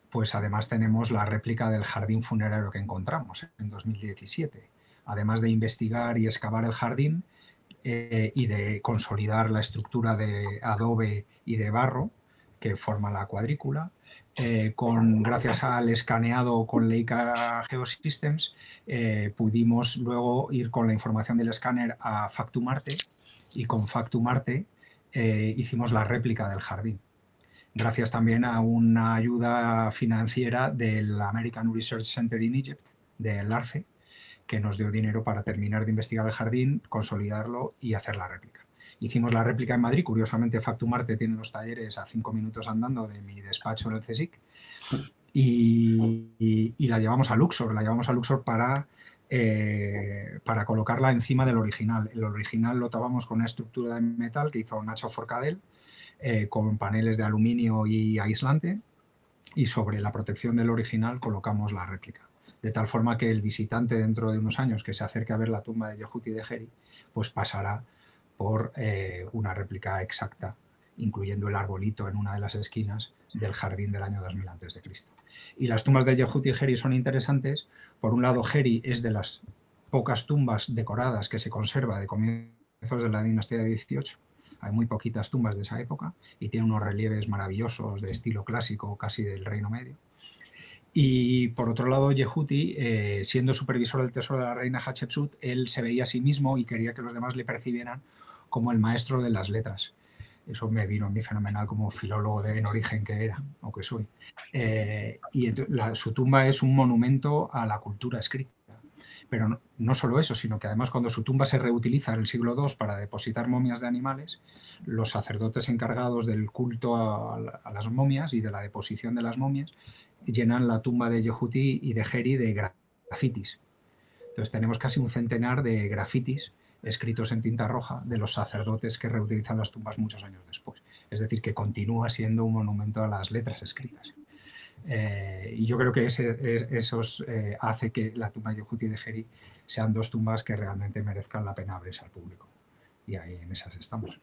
pues además tenemos la réplica del jardín funerario que encontramos en 2017. Además de investigar y excavar el jardín y de consolidar la estructura de adobe y de barro que forma la cuadrícula, gracias al escaneado con Leica Geosystems, pudimos luego ir con la información del escáner a Factumarte, y con Factumarte hicimos la réplica del jardín. Gracias también a una ayuda financiera del American Research Center in Egypt, del ARCE, que nos dio dinero para terminar de investigar el jardín, consolidarlo y hacer la réplica. Hicimos la réplica en Madrid. Curiosamente, Factumarte tiene los talleres a 5 minutos andando de mi despacho en el CSIC, y la llevamos a Luxor. La llevamos a Luxor para colocarla encima del original. El original lo tapamos con una estructura de metal que hizo Nacho Forcadell, con paneles de aluminio y aislante, y sobre la protección del original colocamos la réplica. De tal forma que el visitante dentro de unos años que se acerque a ver la tumba de Yehuti y de Geri, pues pasará por una réplica exacta, incluyendo el arbolito en una de las esquinas del jardín del año 2000 a.C. Y las tumbas de Yehuti y Geri son interesantes. Por un lado, Geri es de las pocas tumbas decoradas que se conserva de comienzos de la dinastía de XVIII. Hay muy poquitas tumbas de esa época y tiene unos relieves maravillosos de estilo clásico, casi del Reino Medio. Y por otro lado, Yehuti, siendo supervisor del tesoro de la reina Hatshepsut, él se veía a sí mismo y quería que los demás le percibieran como el maestro de las letras. Eso me vino a mí fenomenal como filólogo en origen que era, o que soy. Y su tumba es un monumento a la cultura escrita. Pero no solo eso, sino que además cuando su tumba se reutiliza en el siglo II para depositar momias de animales, los sacerdotes encargados del culto a las momias y de la deposición de las momias llenan la tumba de Yehuti y de Geri de grafitis. Entonces tenemos casi un centenar de grafitis escritos en tinta roja de los sacerdotes que reutilizan las tumbas muchos años después. Es decir, que continúa siendo un monumento a las letras escritas. Y yo creo que eso hace que la tumba de Yehuti de Geri sean dos tumbas que realmente merezcan la pena abrirse al público. Y ahí en esas estamos.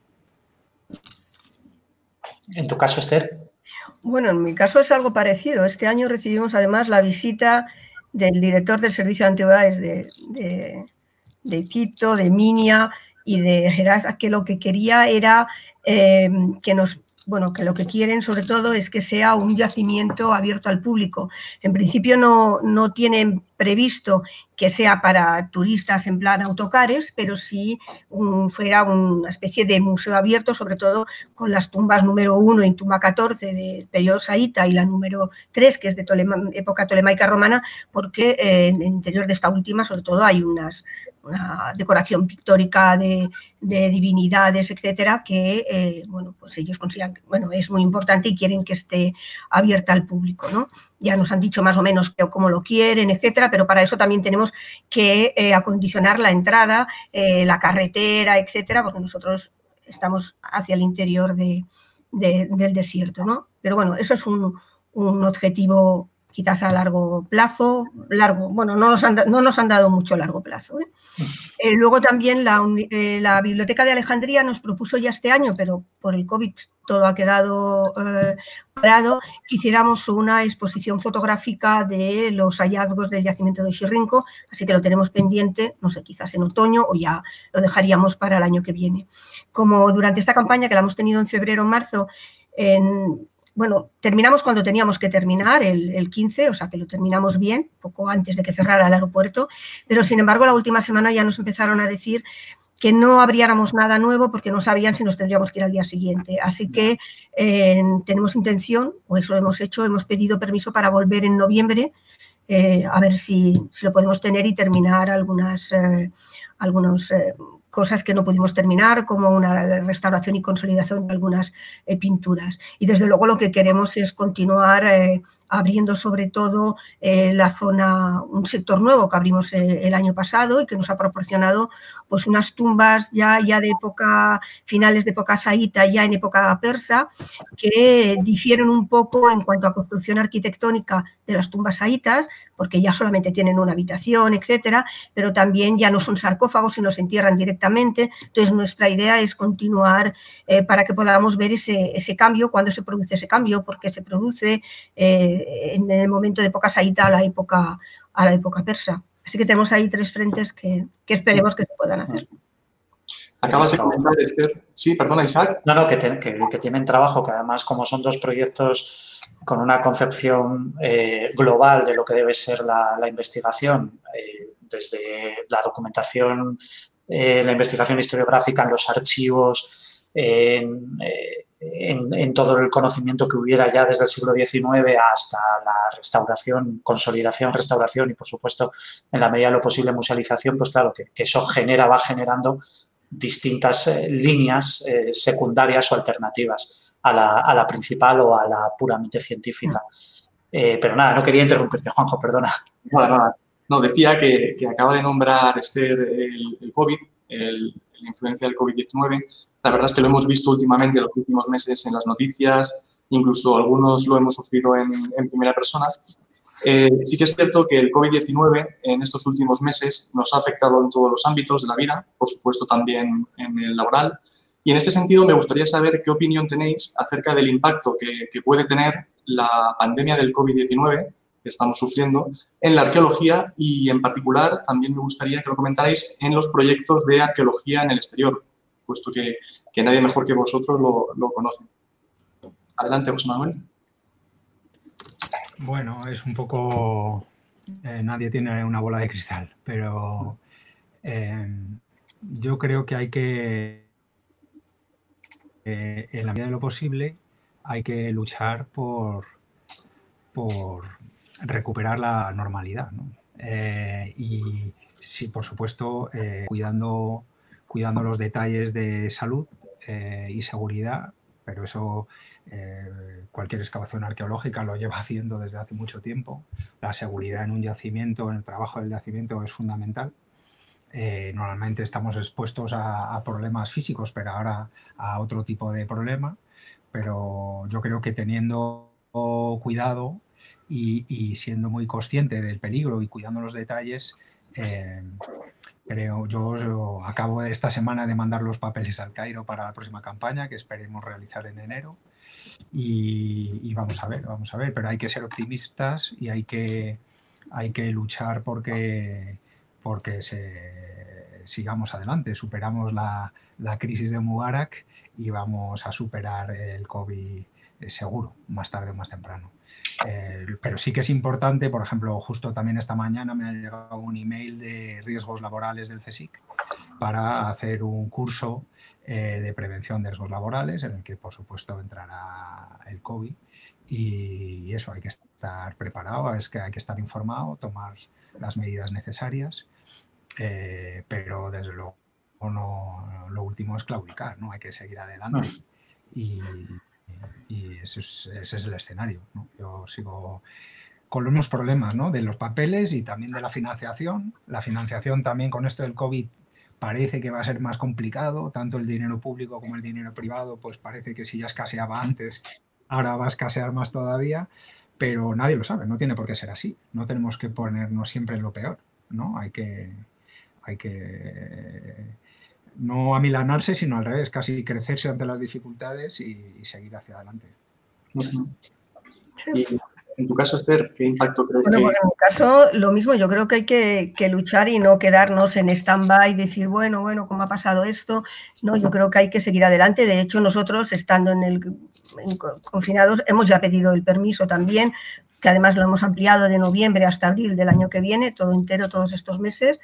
¿En tu caso, Esther? Bueno, en mi caso es algo parecido. Este año recibimos además la visita del director del Servicio de Antigüedades de Quito, de Minia y de Gerasa, que lo que quería era que lo que quieren sobre todo es que sea un yacimiento abierto al público. En principio no tienen previsto que sea para turistas en plan autocares, pero sí fuera una especie de museo abierto, sobre todo con las tumbas número 1 y tumba 14 del periodo saíta y la número 3, que es de época tolemaica romana, porque en el interior de esta última, sobre todo, hay una decoración pictórica de divinidades, etcétera, que pues ellos consideran que es muy importante y quieren que esté abierta al público, ¿no? Ya nos han dicho más o menos cómo lo quieren, etcétera, pero para eso también tenemos que acondicionar la entrada, la carretera, etcétera, porque nosotros estamos hacia el interior del desierto, ¿no? Pero bueno, eso es un objetivo quizás a largo plazo, no nos han dado mucho largo plazo, ¿eh? Luego también la Biblioteca de Alejandría nos propuso ya este año, pero por el COVID todo ha quedado parado, que hiciéramos una exposición fotográfica de los hallazgos del yacimiento de Xirrinco, así que lo tenemos pendiente, no sé, quizás en otoño o ya lo dejaríamos para el año que viene. Como durante esta campaña, que la hemos tenido en febrero o marzo, terminamos cuando teníamos que terminar, el 15, o sea que lo terminamos bien, poco antes de que cerrara el aeropuerto, pero sin embargo la última semana ya nos empezaron a decir que no abriéramos nada nuevo porque no sabían si nos tendríamos que ir al día siguiente. Así que tenemos intención, o eso hemos hecho, hemos pedido permiso para volver en noviembre, a ver si lo podemos tener y terminar algunas cosas que no pudimos terminar, como una restauración y consolidación de algunas pinturas. Y desde luego lo que queremos es continuar abriendo sobre todo la zona, un sector nuevo que abrimos el año pasado y que nos ha proporcionado pues unas tumbas ya de época, finales de época saíta, ya en época persa, que difieren un poco en cuanto a construcción arquitectónica de las tumbas saítas, porque ya solamente tienen una habitación, etcétera, pero también ya no son sarcófagos, sino se entierran directamente. Entonces, nuestra idea es continuar para que podamos ver ese cambio, cuándo se produce ese cambio, por qué se produce en el momento de época saíta a la época persa. Así que tenemos ahí 3 frentes que esperemos que se puedan hacer. Acabas de comentar, Esther. Sí, perdona, Isaac. No, que tienen trabajo, que además, como son 2 proyectos con una concepción global de lo que debe ser la investigación, desde la documentación, la investigación historiográfica en los archivos, en todo el conocimiento que hubiera ya desde el siglo XIX hasta la restauración, consolidación, restauración y, por supuesto, en la medida de lo posible, musealización, pues claro, que eso va generando distintas líneas secundarias o alternativas a la principal o a la puramente científica. Pero nada, no quería interrumpirte, Juanjo, perdona. Nada. No, decía que acaba de nombrar Esther el COVID, la influencia del COVID-19. La verdad es que lo hemos visto últimamente, en los últimos meses, en las noticias, incluso algunos lo hemos sufrido en primera persona. Sí que es cierto que el COVID-19 en estos últimos meses nos ha afectado en todos los ámbitos de la vida, por supuesto también en el laboral. Y en este sentido me gustaría saber qué opinión tenéis acerca del impacto que puede tener la pandemia del COVID-19 que estamos sufriendo en la arqueología y, en particular, también me gustaría que lo comentarais en los proyectos de arqueología en el exterior, puesto que nadie mejor que vosotros lo conoce. Adelante, José Manuel. Bueno, es un poco... nadie tiene una bola de cristal, pero yo creo que hay que, en la medida de lo posible, hay que luchar por recuperar la normalidad, ¿no? Y sí, por supuesto, cuidando los detalles de salud y seguridad, pero eso cualquier excavación arqueológica lo lleva haciendo desde hace mucho tiempo. La seguridad en un yacimiento, en el trabajo del yacimiento, es fundamental. Normalmente estamos expuestos a problemas físicos, pero ahora a otro tipo de problema. Pero yo creo que teniendo cuidado y siendo muy consciente del peligro y cuidando los detalles, yo acabo esta semana de mandar los papeles al Cairo para la próxima campaña, que esperemos realizar en enero. Y vamos a ver, pero hay que ser optimistas y hay que luchar porque sigamos adelante, superamos la crisis de Mubarak y vamos a superar el COVID seguro, más tarde o más temprano. Pero sí que es importante, por ejemplo, justo también esta mañana me ha llegado un email de riesgos laborales del CSIC para hacer un curso de prevención de riesgos laborales en el que, por supuesto, entrará el COVID y eso, hay que estar preparado, es que hay que estar informado, tomar las medidas necesarias, pero desde luego no, lo último es claudicar, ¿no? Hay que seguir adelante y ese es el escenario, ¿no? Yo sigo con los mismos problemas, ¿no? De los papeles y también de la financiación. La financiación también con esto del COVID parece que va a ser más complicado, tanto el dinero público como el dinero privado, pues parece que si ya escaseaba antes, ahora va a escasear más todavía, pero nadie lo sabe, no tiene por qué ser así. No tenemos que ponernos siempre en lo peor, ¿no? Hay que no amilanarse, sino al revés, casi crecerse ante las dificultades y seguir hacia adelante. Y en tu caso, Esther, ¿qué impacto crees Bueno, pues en mi caso, lo mismo, yo creo que hay que luchar y no quedarnos en stand-by y decir, bueno, ¿cómo ha pasado esto? No, yo creo que hay que seguir adelante. De hecho, nosotros, estando confinados, hemos ya pedido el permiso también, que además lo hemos ampliado de noviembre hasta abril del año que viene, todo entero, todos estos meses,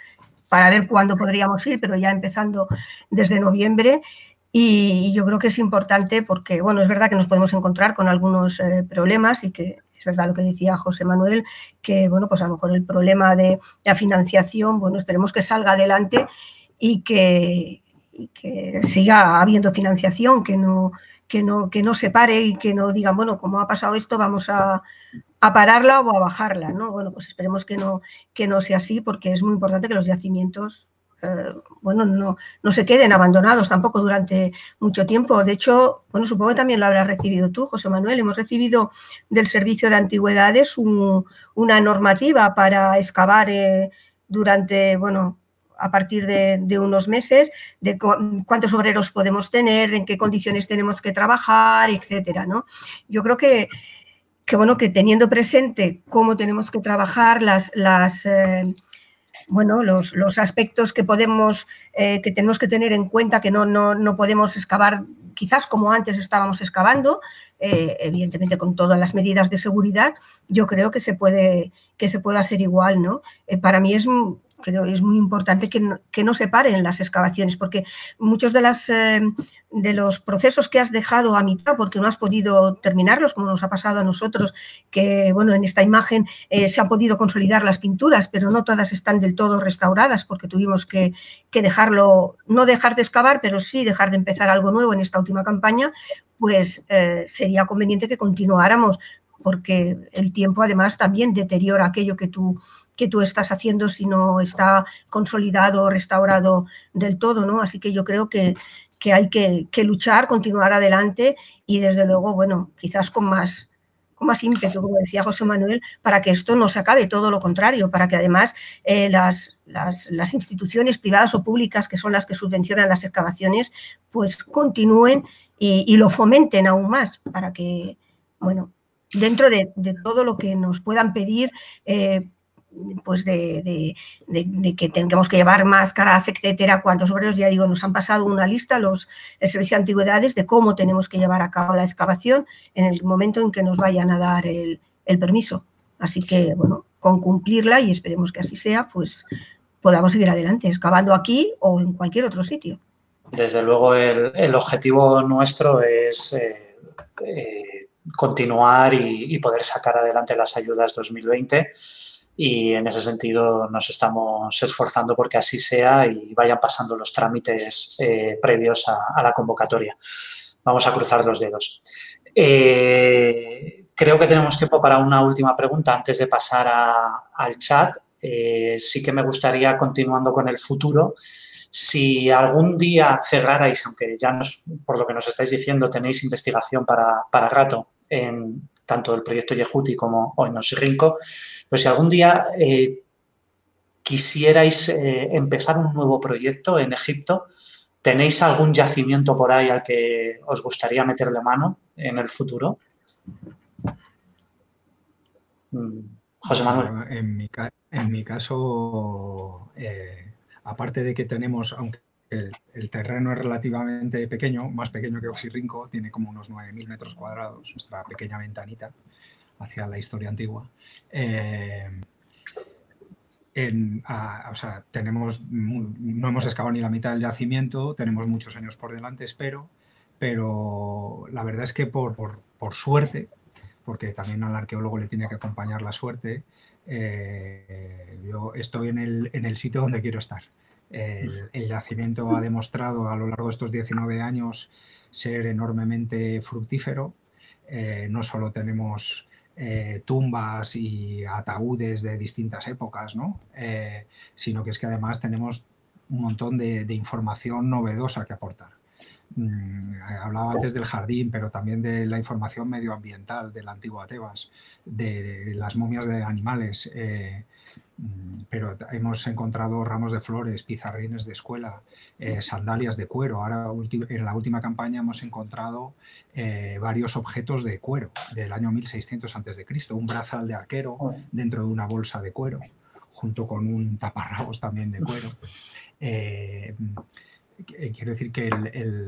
para ver cuándo podríamos ir, pero ya empezando desde noviembre. Y yo creo que es importante porque, bueno, es verdad que nos podemos encontrar con algunos problemas y que es verdad lo que decía José Manuel, que, bueno, pues a lo mejor el problema de la financiación, bueno, esperemos que salga adelante y que siga habiendo financiación, que no se pare y que no digan, bueno, como ha pasado esto, vamos a pararla o a bajarla, ¿no? Bueno, pues esperemos que no sea así, porque es muy importante que los yacimientos no se queden abandonados tampoco durante mucho tiempo. De hecho, bueno, supongo que también lo habrás recibido tú, José Manuel. Hemos recibido del Servicio de Antigüedades una normativa para excavar durante, bueno, a partir de unos meses, de cuántos obreros podemos tener, en qué condiciones tenemos que trabajar, etcétera, ¿no? Yo creo que bueno, que teniendo presente cómo tenemos que trabajar los aspectos que tenemos que tener en cuenta, que no podemos excavar quizás como antes estábamos excavando, evidentemente con todas las medidas de seguridad, yo creo que se puede hacer igual, ¿no? Para mí creo que es muy importante que no se paren las excavaciones, porque muchos de los procesos que has dejado a mitad porque no has podido terminarlos, como nos ha pasado a nosotros, que, bueno, en esta imagen se han podido consolidar las pinturas, pero no todas están del todo restauradas porque tuvimos que dejarlo, no dejar de excavar, pero sí dejar de empezar algo nuevo en esta última campaña, pues sería conveniente que continuáramos, porque el tiempo además también deteriora aquello que tú estás haciendo si no está consolidado, restaurado del todo, ¿no? Así que yo creo que hay que luchar, continuar adelante y desde luego, bueno, quizás con más ímpetu, como decía José Manuel, para que esto no se acabe, todo lo contrario, para que además las instituciones privadas o públicas, que son las que subvencionan las excavaciones, pues continúen y lo fomenten aún más, para que, bueno, dentro de todo lo que nos puedan pedir, pues de que tengamos que llevar máscaras, etcétera. Cuantos obreros, ya digo, nos han pasado una lista el Servicio de Antigüedades de cómo tenemos que llevar a cabo la excavación en el momento en que nos vayan a dar el permiso. Así que, bueno, con cumplirla, y esperemos que así sea, pues podamos seguir adelante, excavando aquí o en cualquier otro sitio. Desde luego, el objetivo nuestro es continuar y poder sacar adelante las ayudas 2020. Y en ese sentido nos estamos esforzando porque así sea y vayan pasando los trámites previos a la convocatoria. Vamos a cruzar los dedos. Creo que tenemos tiempo para una última pregunta antes de pasar al chat. Sí que me gustaría, continuando con el futuro, si algún día cerrarais, aunque ya por lo que nos estáis diciendo tenéis investigación para rato en tanto el proyecto Yehuti como en Oxirrinco, pues si algún día quisierais empezar un nuevo proyecto en Egipto, ¿tenéis algún yacimiento por ahí al que os gustaría meterle mano en el futuro? José Manuel. En mi caso, aparte de que tenemos, aunque el terreno es relativamente pequeño, más pequeño que Oxirrinco, tiene como unos 9.000 metros cuadrados, nuestra pequeña ventanita hacia la historia antigua. O sea, no hemos excavado ni la mitad del yacimiento, tenemos muchos años por delante, espero, pero la verdad es que por suerte, porque también al arqueólogo le tiene que acompañar la suerte, yo estoy en el sitio donde quiero estar. El yacimiento ha demostrado a lo largo de estos 19 años ser enormemente fructífero. No solo tenemos tumbas y ataúdes de distintas épocas, ¿no? Sino que es que además tenemos un montón de información novedosa que aportar. Hablaba antes del jardín, pero también de la información medioambiental de la antigua Tebas, de las momias de animales, pero hemos encontrado ramos de flores, pizarrines de escuela, sandalias de cuero. Ahora, en la última campaña hemos encontrado varios objetos de cuero del año 1600 a.C., un brazal de arquero dentro de una bolsa de cuero, junto con un taparrabos también de cuero. Quiero decir que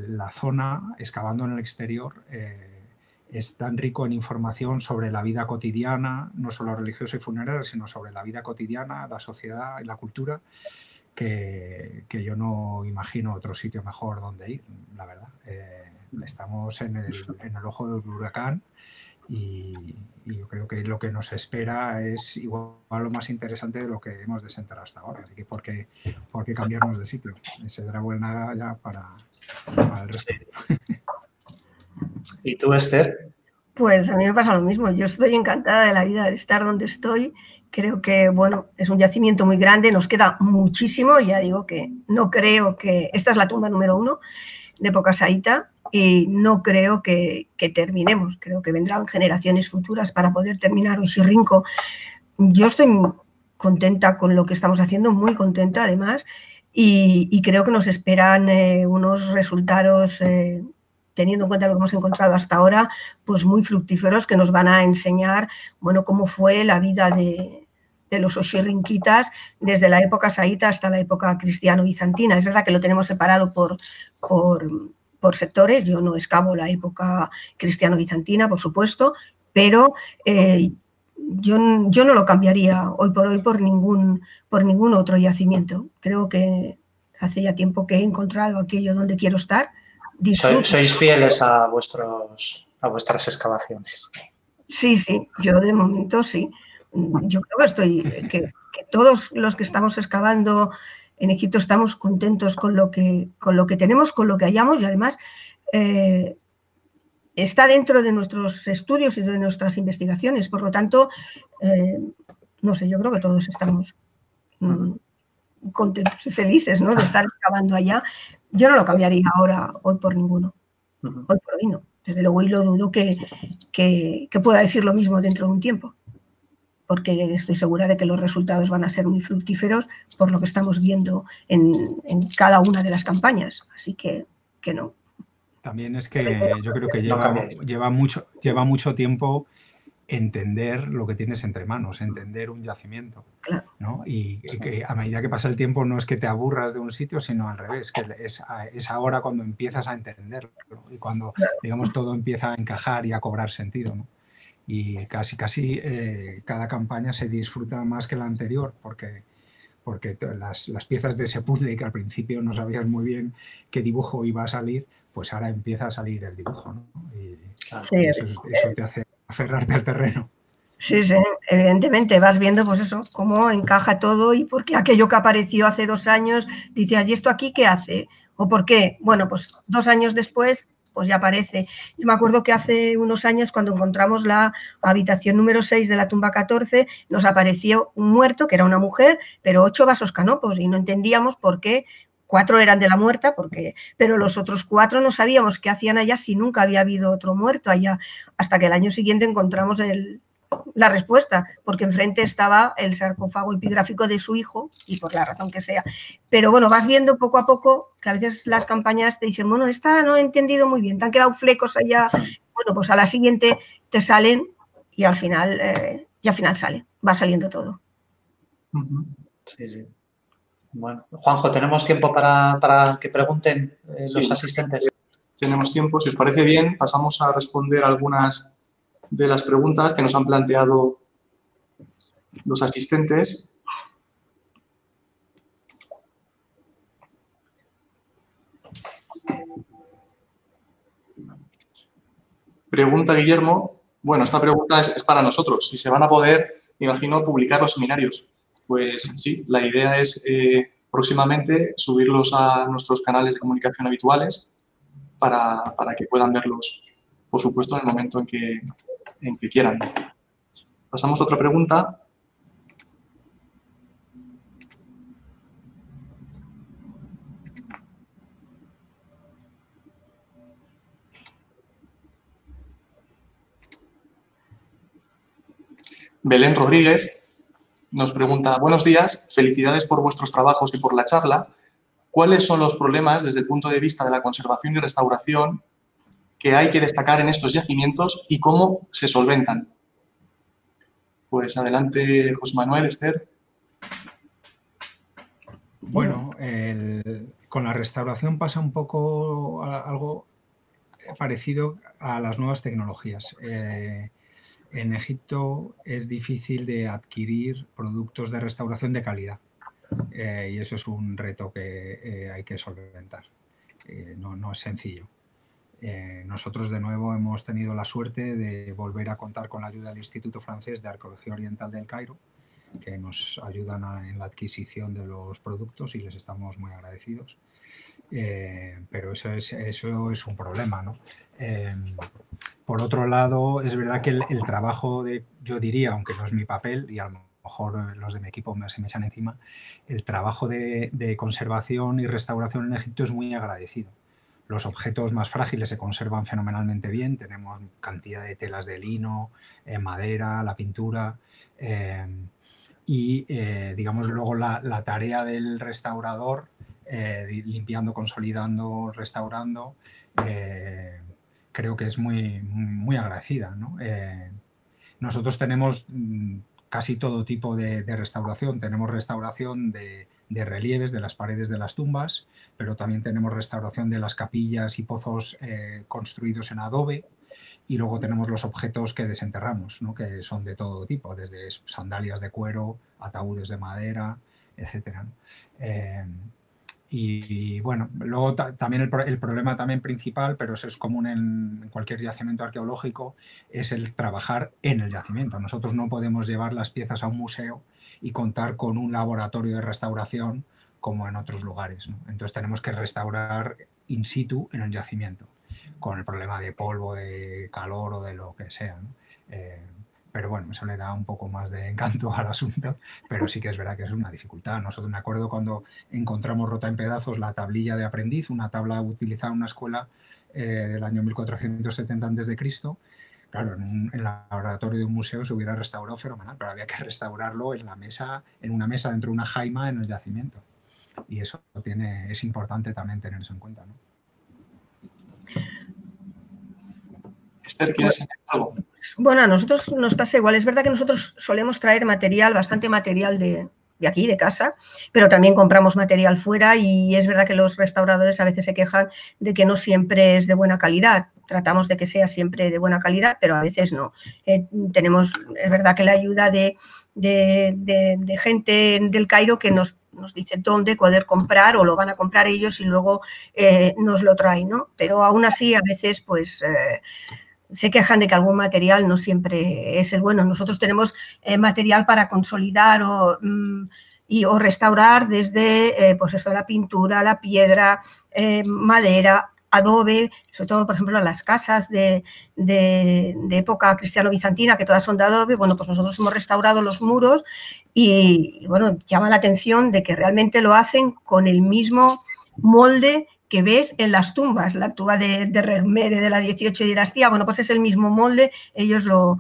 la zona, excavando en el exterior, es tan rico en información sobre la vida cotidiana, no solo religiosa y funeraria, sino sobre la vida cotidiana, la sociedad y la cultura, que yo no imagino otro sitio mejor donde ir, la verdad. Estamos en el ojo del huracán y yo creo que lo que nos espera es igual lo más interesante de lo que hemos desenterrado hasta ahora. Así que ¿por qué cambiarnos de sitio? Ese era buena ya para el resto. ¿Y tú, Esther? Pues a mí me pasa lo mismo. Yo estoy encantada de la vida de estar donde estoy. Creo que, bueno, es un yacimiento muy grande, nos queda muchísimo. Ya digo que no creo que... Esta es la tumba número 1 de época saíta y no creo que terminemos. Creo que vendrán generaciones futuras para poder terminar Oxirrinco. Yo estoy contenta con lo que estamos haciendo, muy contenta además, y creo que nos esperan unos resultados... teniendo en cuenta lo que hemos encontrado hasta ahora, pues muy fructíferos, que nos van a enseñar, bueno, cómo fue la vida de los oxirrinquitas desde la época saíta hasta la época cristiano-bizantina. Es verdad que lo tenemos separado por sectores. Yo no excavo la época cristiano-bizantina, por supuesto, pero yo no lo cambiaría hoy por hoy por ningún otro yacimiento. Creo que hace ya tiempo que he encontrado aquello donde quiero estar. Sois fieles a vuestras excavaciones. Sí, yo de momento sí. Yo creo que todos los que estamos excavando en Egipto estamos contentos con lo que tenemos, con lo que hallamos, y además está dentro de nuestros estudios y de nuestras investigaciones. Por lo tanto, no sé, yo creo que todos estamos contentos y felices, ¿no?, de estar excavando allá. Yo no lo cambiaría hoy por ninguno. Hoy por hoy no. Desde luego, y lo dudo que pueda decir lo mismo dentro de un tiempo, porque estoy segura de que los resultados van a ser muy fructíferos por lo que estamos viendo en cada una de las campañas. Así que no. También es que yo creo que lleva mucho tiempo entender lo que tienes entre manos, entender un yacimiento, ¿no? Y que a medida que pasa el tiempo no es que te aburras de un sitio, sino al revés, que es ahora cuando empiezas a entenderlo y cuando, digamos, todo empieza a encajar y a cobrar sentido, ¿no? Y casi cada campaña se disfruta más que la anterior, porque las piezas de ese puzzle que al principio no sabías muy bien qué dibujo iba a salir, pues ahora empieza a salir el dibujo, ¿no? Y eso te hace aferrarte al terreno. Sí, evidentemente vas viendo pues eso, cómo encaja todo y por qué aquello que apareció hace 2 años, dices, ¿y esto aquí qué hace? ¿O por qué? Bueno, pues 2 años después pues ya aparece. Yo me acuerdo que hace unos años, cuando encontramos la habitación número 6 de la tumba 14, nos apareció un muerto, que era una mujer, pero 8 vasos canopos, y no entendíamos por qué 4 eran de la muerta, pero los otros 4 no sabíamos qué hacían allá si nunca había habido otro muerto allá, hasta que el año siguiente encontramos la respuesta, porque enfrente estaba el sarcófago epigráfico de su hijo, y por la razón que sea. Pero bueno, vas viendo poco a poco que a veces las campañas te dicen, bueno, esta no he entendido muy bien, te han quedado flecos allá. Bueno, pues a la siguiente te salen y al final sale, va saliendo todo. Sí, sí. Bueno, Juanjo, ¿tenemos tiempo para que pregunten los asistentes? Tenemos tiempo. Si os parece bien, pasamos a responder algunas de las preguntas que nos han planteado los asistentes. Pregunta Guillermo. Bueno, esta pregunta es para nosotros. Si se van a poder, me imagino, publicar los seminarios. Pues sí, la idea es próximamente subirlos a nuestros canales de comunicación habituales para que puedan verlos, por supuesto, en el momento en que quieran. Pasamos a otra pregunta. Belén Rodríguez nos pregunta, buenos días, felicidades por vuestros trabajos y por la charla. ¿Cuáles son los problemas desde el punto de vista de la conservación y restauración que hay que destacar en estos yacimientos y cómo se solventan? Pues adelante, José Manuel, Esther. Bueno, con la restauración pasa un poco algo parecido a las nuevas tecnologías. En Egipto es difícil de adquirir productos de restauración de calidad y eso es un reto que hay que solventar. No es sencillo. Nosotros, de nuevo, hemos tenido la suerte de volver a contar con la ayuda del Instituto Francés de Arqueología Oriental del Cairo, que nos ayudan en la adquisición de los productos y les estamos muy agradecidos. Pero eso es un problema, ¿no? Por otro lado, es verdad que el trabajo yo diría, aunque no es mi papel, y a lo mejor los de mi equipo se me echan encima, el trabajo de conservación y restauración en Egipto es muy agradecido. Los objetos más frágiles se conservan fenomenalmente bien, tenemos cantidad de telas de lino, madera, la pintura, y digamos luego la tarea del restaurador, limpiando, consolidando, restaurando, creo que es muy, muy agradecida, ¿no? Nosotros tenemos casi todo tipo de restauración. Tenemos restauración de relieves de las paredes de las tumbas, pero también tenemos restauración de las capillas y pozos construidos en adobe, y luego tenemos los objetos que desenterramos, ¿no? Que son de todo tipo, desde sandalias de cuero, ataúdes de madera, etcétera, ¿no? Y bueno, luego también el problema también principal, pero eso es común en cualquier yacimiento arqueológico, es el trabajar en el yacimiento. Nosotros no podemos llevar las piezas a un museo y contar con un laboratorio de restauración como en otros lugares, ¿no? Entonces tenemos que restaurar in situ en el yacimiento, con el problema de polvo, de calor o de lo que sea, ¿no? Pero bueno, eso le da un poco más de encanto al asunto, pero sí que es verdad que es una dificultad. Nosotros me acuerdo cuando encontramos rota en pedazos la tablilla de aprendiz, una tabla utilizada en una escuela del año 1470 a.C. Claro, en el laboratorio de un museo se hubiera restaurado fenomenal, pero había que restaurarlo en una mesa dentro de una jaima en el yacimiento. Y eso es importante también tener eso en cuenta, ¿no? Esther, ¿quieres decir algo? Bueno, a nosotros nos pasa igual. Es verdad que nosotros solemos traer bastante material de aquí, de casa, pero también compramos material fuera, y es verdad que los restauradores a veces se quejan de que no siempre es de buena calidad. Tratamos de que sea siempre de buena calidad, pero a veces no. Es verdad que la ayuda de gente del Cairo que nos dice dónde poder comprar, o lo van a comprar ellos y luego nos lo traen, ¿no? Pero aún así a veces pues se quejan de que algún material no siempre es el bueno. Nosotros tenemos material para consolidar o restaurar desde pues esto, la pintura, la piedra, madera, adobe, sobre todo, por ejemplo, las casas de época cristiano-bizantina, que todas son de adobe. Bueno, pues nosotros hemos restaurado los muros y, bueno, llama la atención de que realmente lo hacen con el mismo molde que ves en las tumbas, la tumba de Regmere de la 18 dinastía, bueno, pues es el mismo molde, ellos lo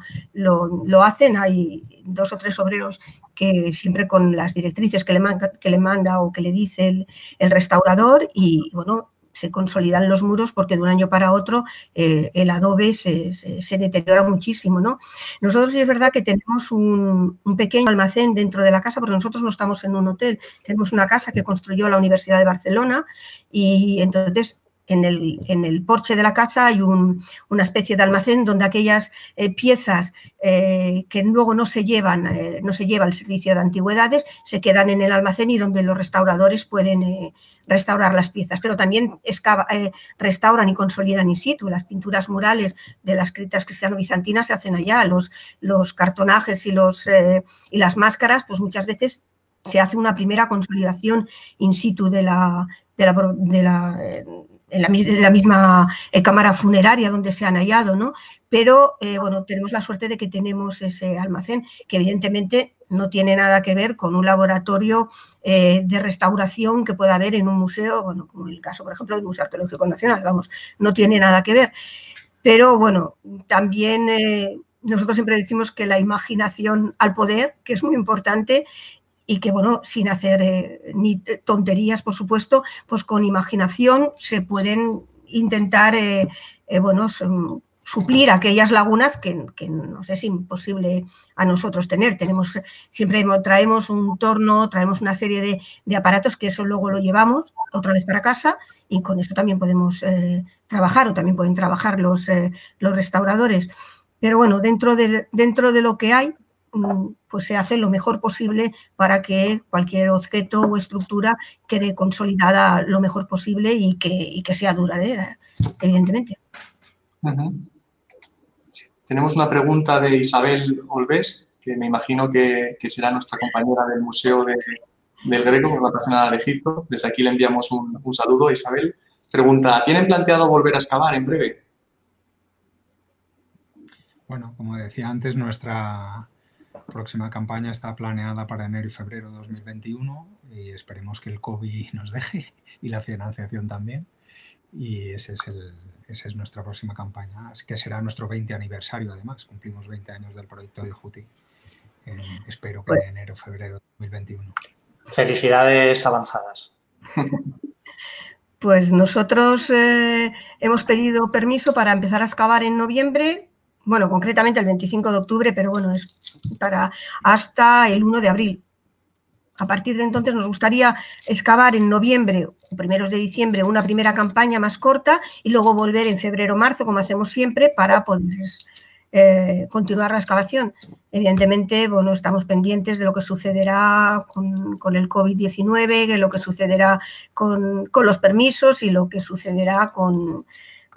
hacen, hay 2 o 3 obreros que siempre con las directrices que le manda o que le dice el restaurador y, bueno, se consolidan los muros porque de un año para otro el adobe se deteriora muchísimo, ¿no? Nosotros sí es verdad que tenemos un pequeño almacén dentro de la casa, porque nosotros no estamos en un hotel, tenemos una casa que construyó la Universidad de Barcelona y entonces en el porche de la casa hay una especie de almacén donde aquellas piezas que luego no se lleva al servicio de antigüedades, se quedan en el almacén y donde los restauradores pueden restaurar las piezas, pero también restauran y consolidan in situ. Las pinturas murales de las criptas cristiano-bizantinas se hacen allá, los cartonajes y las máscaras, pues muchas veces se hace una primera consolidación in situ en la misma cámara funeraria donde se han hallado, ¿no? Pero, bueno, tenemos la suerte de que tenemos ese almacén, que evidentemente no tiene nada que ver con un laboratorio de restauración que pueda haber en un museo, bueno, como en el caso, por ejemplo, del Museo Arqueológico Nacional, vamos, no tiene nada que ver. Pero, bueno, también nosotros siempre decimos que la imaginación al poder, que es muy importante, y que, bueno, sin hacer ni tonterías, por supuesto, pues con imaginación se pueden intentar, bueno, suplir aquellas lagunas que nos es imposible a nosotros tener. Siempre traemos un torno, traemos una serie de aparatos que eso luego lo llevamos otra vez para casa y con eso también podemos trabajar o también pueden trabajar los restauradores. Pero bueno, dentro de lo que hay, pues se hace lo mejor posible para que cualquier objeto o estructura quede consolidada lo mejor posible y que sea duradera, evidentemente. Tenemos una pregunta de Isabel Olvés, que me imagino que será nuestra compañera del Museo del Greco, una apasionada de Egipto. Desde aquí le enviamos un saludo a Isabel. Pregunta, ¿tienen planteado volver a excavar en breve? Bueno, como decía antes, nuestra próxima campaña está planeada para enero y febrero de 2021 y esperemos que el COVID nos deje y la financiación también. Y esa es nuestra próxima campaña, que será nuestro 20 aniversario además. Cumplimos 20 años del proyecto de Juti. Espero que en enero o febrero de 2021. Felicidades avanzadas. Pues nosotros hemos pedido permiso para empezar a excavar en noviembre. Bueno, concretamente el 25 de octubre, pero bueno, es hasta el 1 de abril. A partir de entonces nos gustaría excavar en noviembre o primeros de diciembre una primera campaña más corta y luego volver en febrero o marzo, como hacemos siempre, para poder continuar la excavación. Evidentemente, bueno, estamos pendientes de lo que sucederá con el COVID-19, de lo que sucederá con los permisos y lo que sucederá con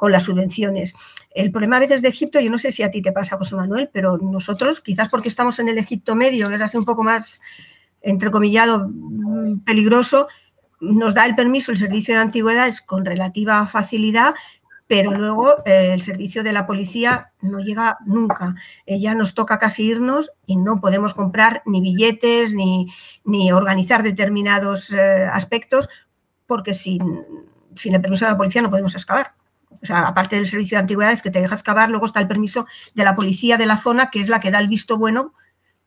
las subvenciones. El problema a veces de Egipto, yo no sé si a ti te pasa, José Manuel, pero nosotros, quizás porque estamos en el Egipto medio, que es así un poco más, entrecomillado, peligroso, nos da el permiso el servicio de antigüedades con relativa facilidad, pero luego el servicio de la policía no llega nunca. Ya nos toca casi irnos y no podemos comprar ni billetes ni organizar determinados aspectos porque sin el permiso de la policía no podemos excavar. O sea, aparte del servicio de antigüedades que te deja excavar, luego está el permiso de la policía de la zona, que es la que da el visto bueno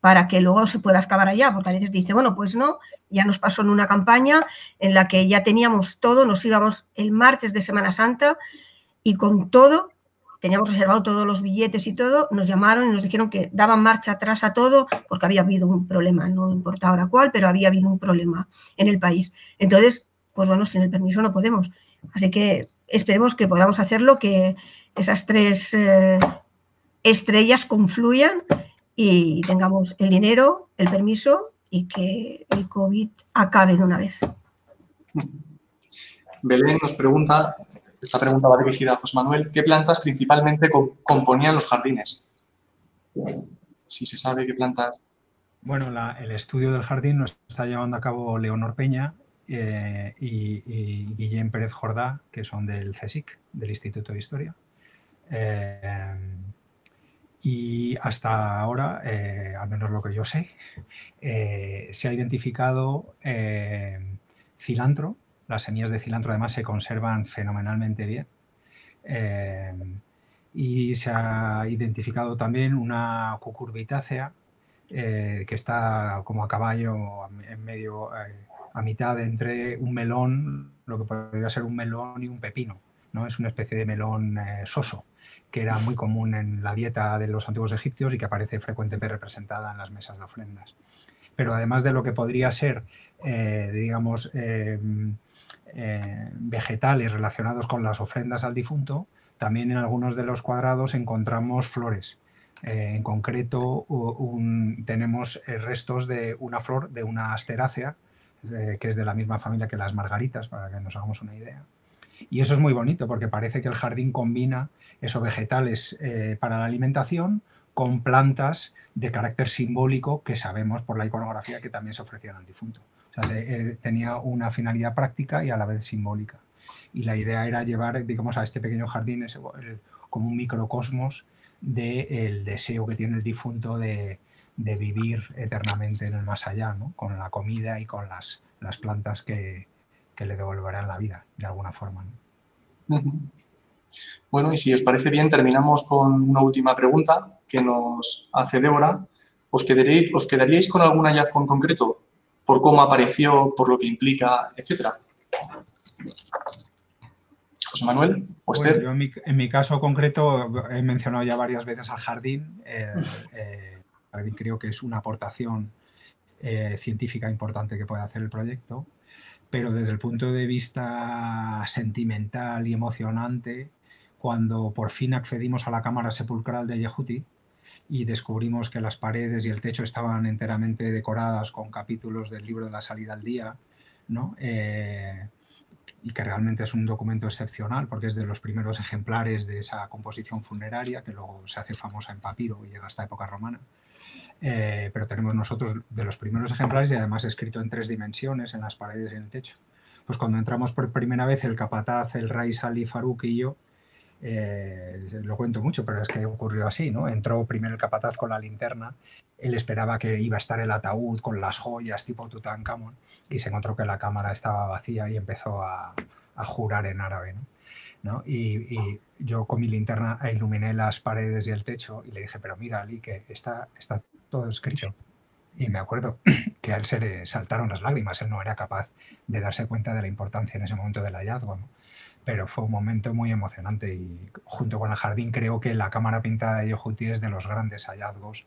para que luego se pueda excavar allá, porque a veces dice, bueno, pues no, ya nos pasó en una campaña en la que ya teníamos todo, nos íbamos el martes de Semana Santa y con todo, teníamos reservado todos los billetes y todo, nos llamaron y nos dijeron que daban marcha atrás a todo porque había habido un problema, no importa ahora cuál, pero había habido un problema en el país. Entonces, pues bueno, sin el permiso no podemos. Así que esperemos que podamos hacerlo, que esas 3 estrellas confluyan y tengamos el dinero, el permiso y que el COVID acabe de una vez. Belén nos pregunta, esta pregunta va dirigida a José Manuel, ¿qué plantas principalmente componían los jardines? Si se sabe qué plantas. Bueno, el estudio del jardín lo está llevando a cabo Leonor Peña y Guillem Pérez Jordá, que son del CSIC, del Instituto de Historia. Y hasta ahora, al menos lo que yo sé, se ha identificado cilantro. Las semillas de cilantro además se conservan fenomenalmente bien. Y se ha identificado también una cucurbitácea que está como a caballo, en medio, a mitad entre un melón, lo que podría ser un melón y un pepino, ¿no? Es una especie de melón soso, que era muy común en la dieta de los antiguos egipcios y que aparece frecuentemente representada en las mesas de ofrendas. Pero además de lo que podría ser, digamos, vegetales relacionados con las ofrendas al difunto, también en algunos de los cuadrados encontramos flores. En concreto, tenemos restos de una flor de una asterácea, que es de la misma familia que las margaritas, para que nos hagamos una idea. Y eso es muy bonito porque parece que el jardín combina esos vegetales para la alimentación con plantas de carácter simbólico que sabemos por la iconografía que también se ofrecían al difunto. O sea, tenía una finalidad práctica y a la vez simbólica. Y la idea era llevar, digamos, a este pequeño jardín como un microcosmos del deseo que tiene el difunto de vivir eternamente en el más allá, ¿no? Con la comida y con las plantas que le devolverán la vida, de alguna forma, ¿no? Bueno, y si os parece bien, terminamos con una última pregunta que nos hace Débora. ¿Os quedaríais con algún hallazgo en concreto? ¿Por cómo apareció, por lo que implica, etcétera? José Manuel o Esther. Bueno, yo en mi caso concreto he mencionado ya varias veces al jardín. El jardín creo que es una aportación científica importante que puede hacer el proyecto, pero desde el punto de vista sentimental y emocionante, cuando por fin accedimos a la cámara sepulcral de Yehuti y descubrimos que las paredes y el techo estaban enteramente decoradas con capítulos del libro de la salida al día, ¿no? Y que realmente es un documento excepcional porque es de los primeros ejemplares de esa composición funeraria que luego se hace famosa en papiro y llega hasta época romana. Pero tenemos nosotros de los primeros ejemplares y además escrito en 3 dimensiones en las paredes y en el techo. Pues cuando entramos por primera vez el capataz, el Rais Ali Farouk y yo, lo cuento mucho, pero es que ocurrió así, ¿no? Entró primero el capataz con la linterna, él esperaba que iba a estar el ataúd con las joyas tipo Tutankamón y se encontró que la cámara estaba vacía y empezó a jurar en árabe, ¿no? Y yo con mi linterna iluminé las paredes y el techo y le dije, pero mira, Ali, que está todo escrito. Y me acuerdo que a él se le saltaron las lágrimas, él no era capaz de darse cuenta de la importancia en ese momento del hallazgo, ¿no? Pero fue un momento muy emocionante y junto con el jardín creo que la cámara pintada de Yehuti es de los grandes hallazgos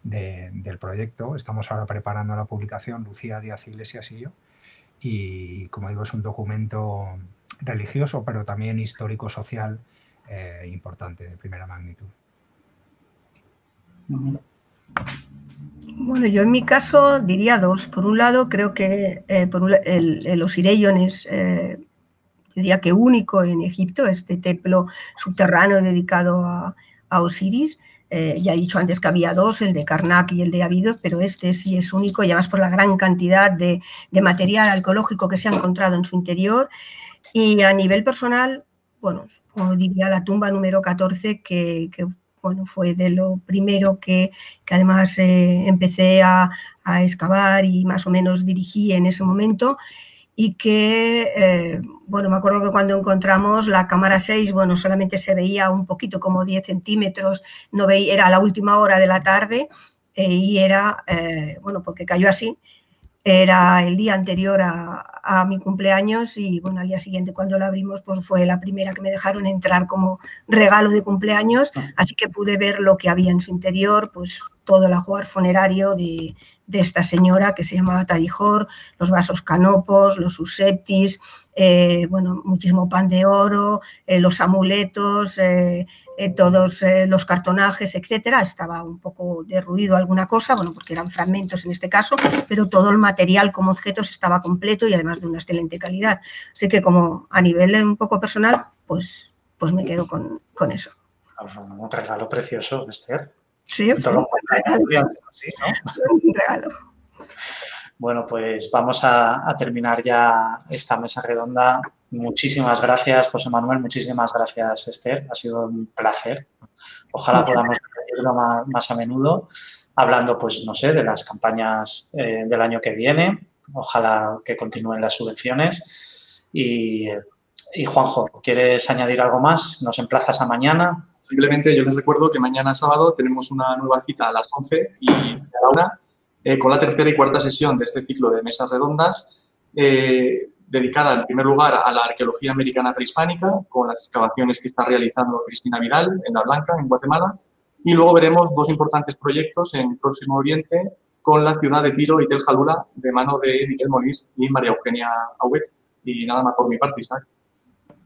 del proyecto. Estamos ahora preparando la publicación, Lucía Díaz Iglesias y yo, y como digo es un documento religioso pero también histórico-social importante, de primera magnitud. Bueno, yo en mi caso diría 2. Por un lado, creo que el Osireyón es, diría que único en Egipto, este templo subterráneo dedicado a Osiris. Ya he dicho antes que había 2, el de Karnak y el de Abidos, pero este sí es único y además por la gran cantidad de material arqueológico que se ha encontrado en su interior. Y a nivel personal, bueno, diría la tumba número 14, que bueno, fue de lo primero que además empecé a excavar y más o menos dirigí en ese momento. Y que, bueno, me acuerdo que cuando encontramos la cámara 6, bueno, solamente se veía un poquito, como 10 centímetros, no veía, era a la última hora de la tarde y era, bueno, porque cayó así, era el día anterior a mi cumpleaños y, bueno, al día siguiente cuando la abrimos, pues fue la primera que me dejaron entrar como regalo de cumpleaños, así que pude ver lo que había en su interior, pues todo el ajuar funerario de esta señora que se llamaba Tadijor, los vasos canopos, los suseptis, bueno, muchísimo pan de oro, los amuletos, todos los cartonajes, etcétera. Estaba un poco derruido alguna cosa, bueno, porque eran fragmentos en este caso, pero todo el material como objetos estaba completo y además de una excelente calidad. Así que como a nivel un poco personal, pues me quedo con eso. Un regalo precioso, Esther. Sí, un regalo. Bueno, pues vamos a terminar ya esta mesa redonda. Muchísimas gracias, José Manuel. Muchísimas gracias, Esther. Ha sido un placer. Ojalá podamos repetirlo más a menudo, hablando, pues, no sé, de las campañas del año que viene. Ojalá que continúen las subvenciones. Y Juanjo, ¿quieres añadir algo más? ¿Nos emplazas a mañana? Simplemente yo les recuerdo que mañana sábado tenemos una nueva cita a las 11 y a la 1 con la tercera y cuarta sesión de este ciclo de mesas redondas, dedicada en primer lugar a la arqueología americana prehispánica, con las excavaciones que está realizando Cristina Vidal en La Blanca, en Guatemala, y luego veremos 2 importantes proyectos en Próximo Oriente con la ciudad de Tiro y Tel Jalula, de mano de Miquel Molís y María Eugenia Auet. Y nada más por mi parte, Isaac.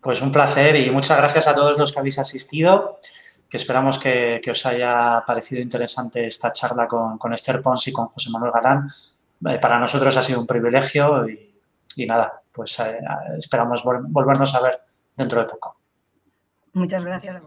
Pues un placer y muchas gracias a todos los que habéis asistido, que esperamos que os haya parecido interesante esta charla con Esther Pons y con José Manuel Galán. Para nosotros ha sido un privilegio y nada, pues esperamos volvernos a ver dentro de poco. Muchas gracias.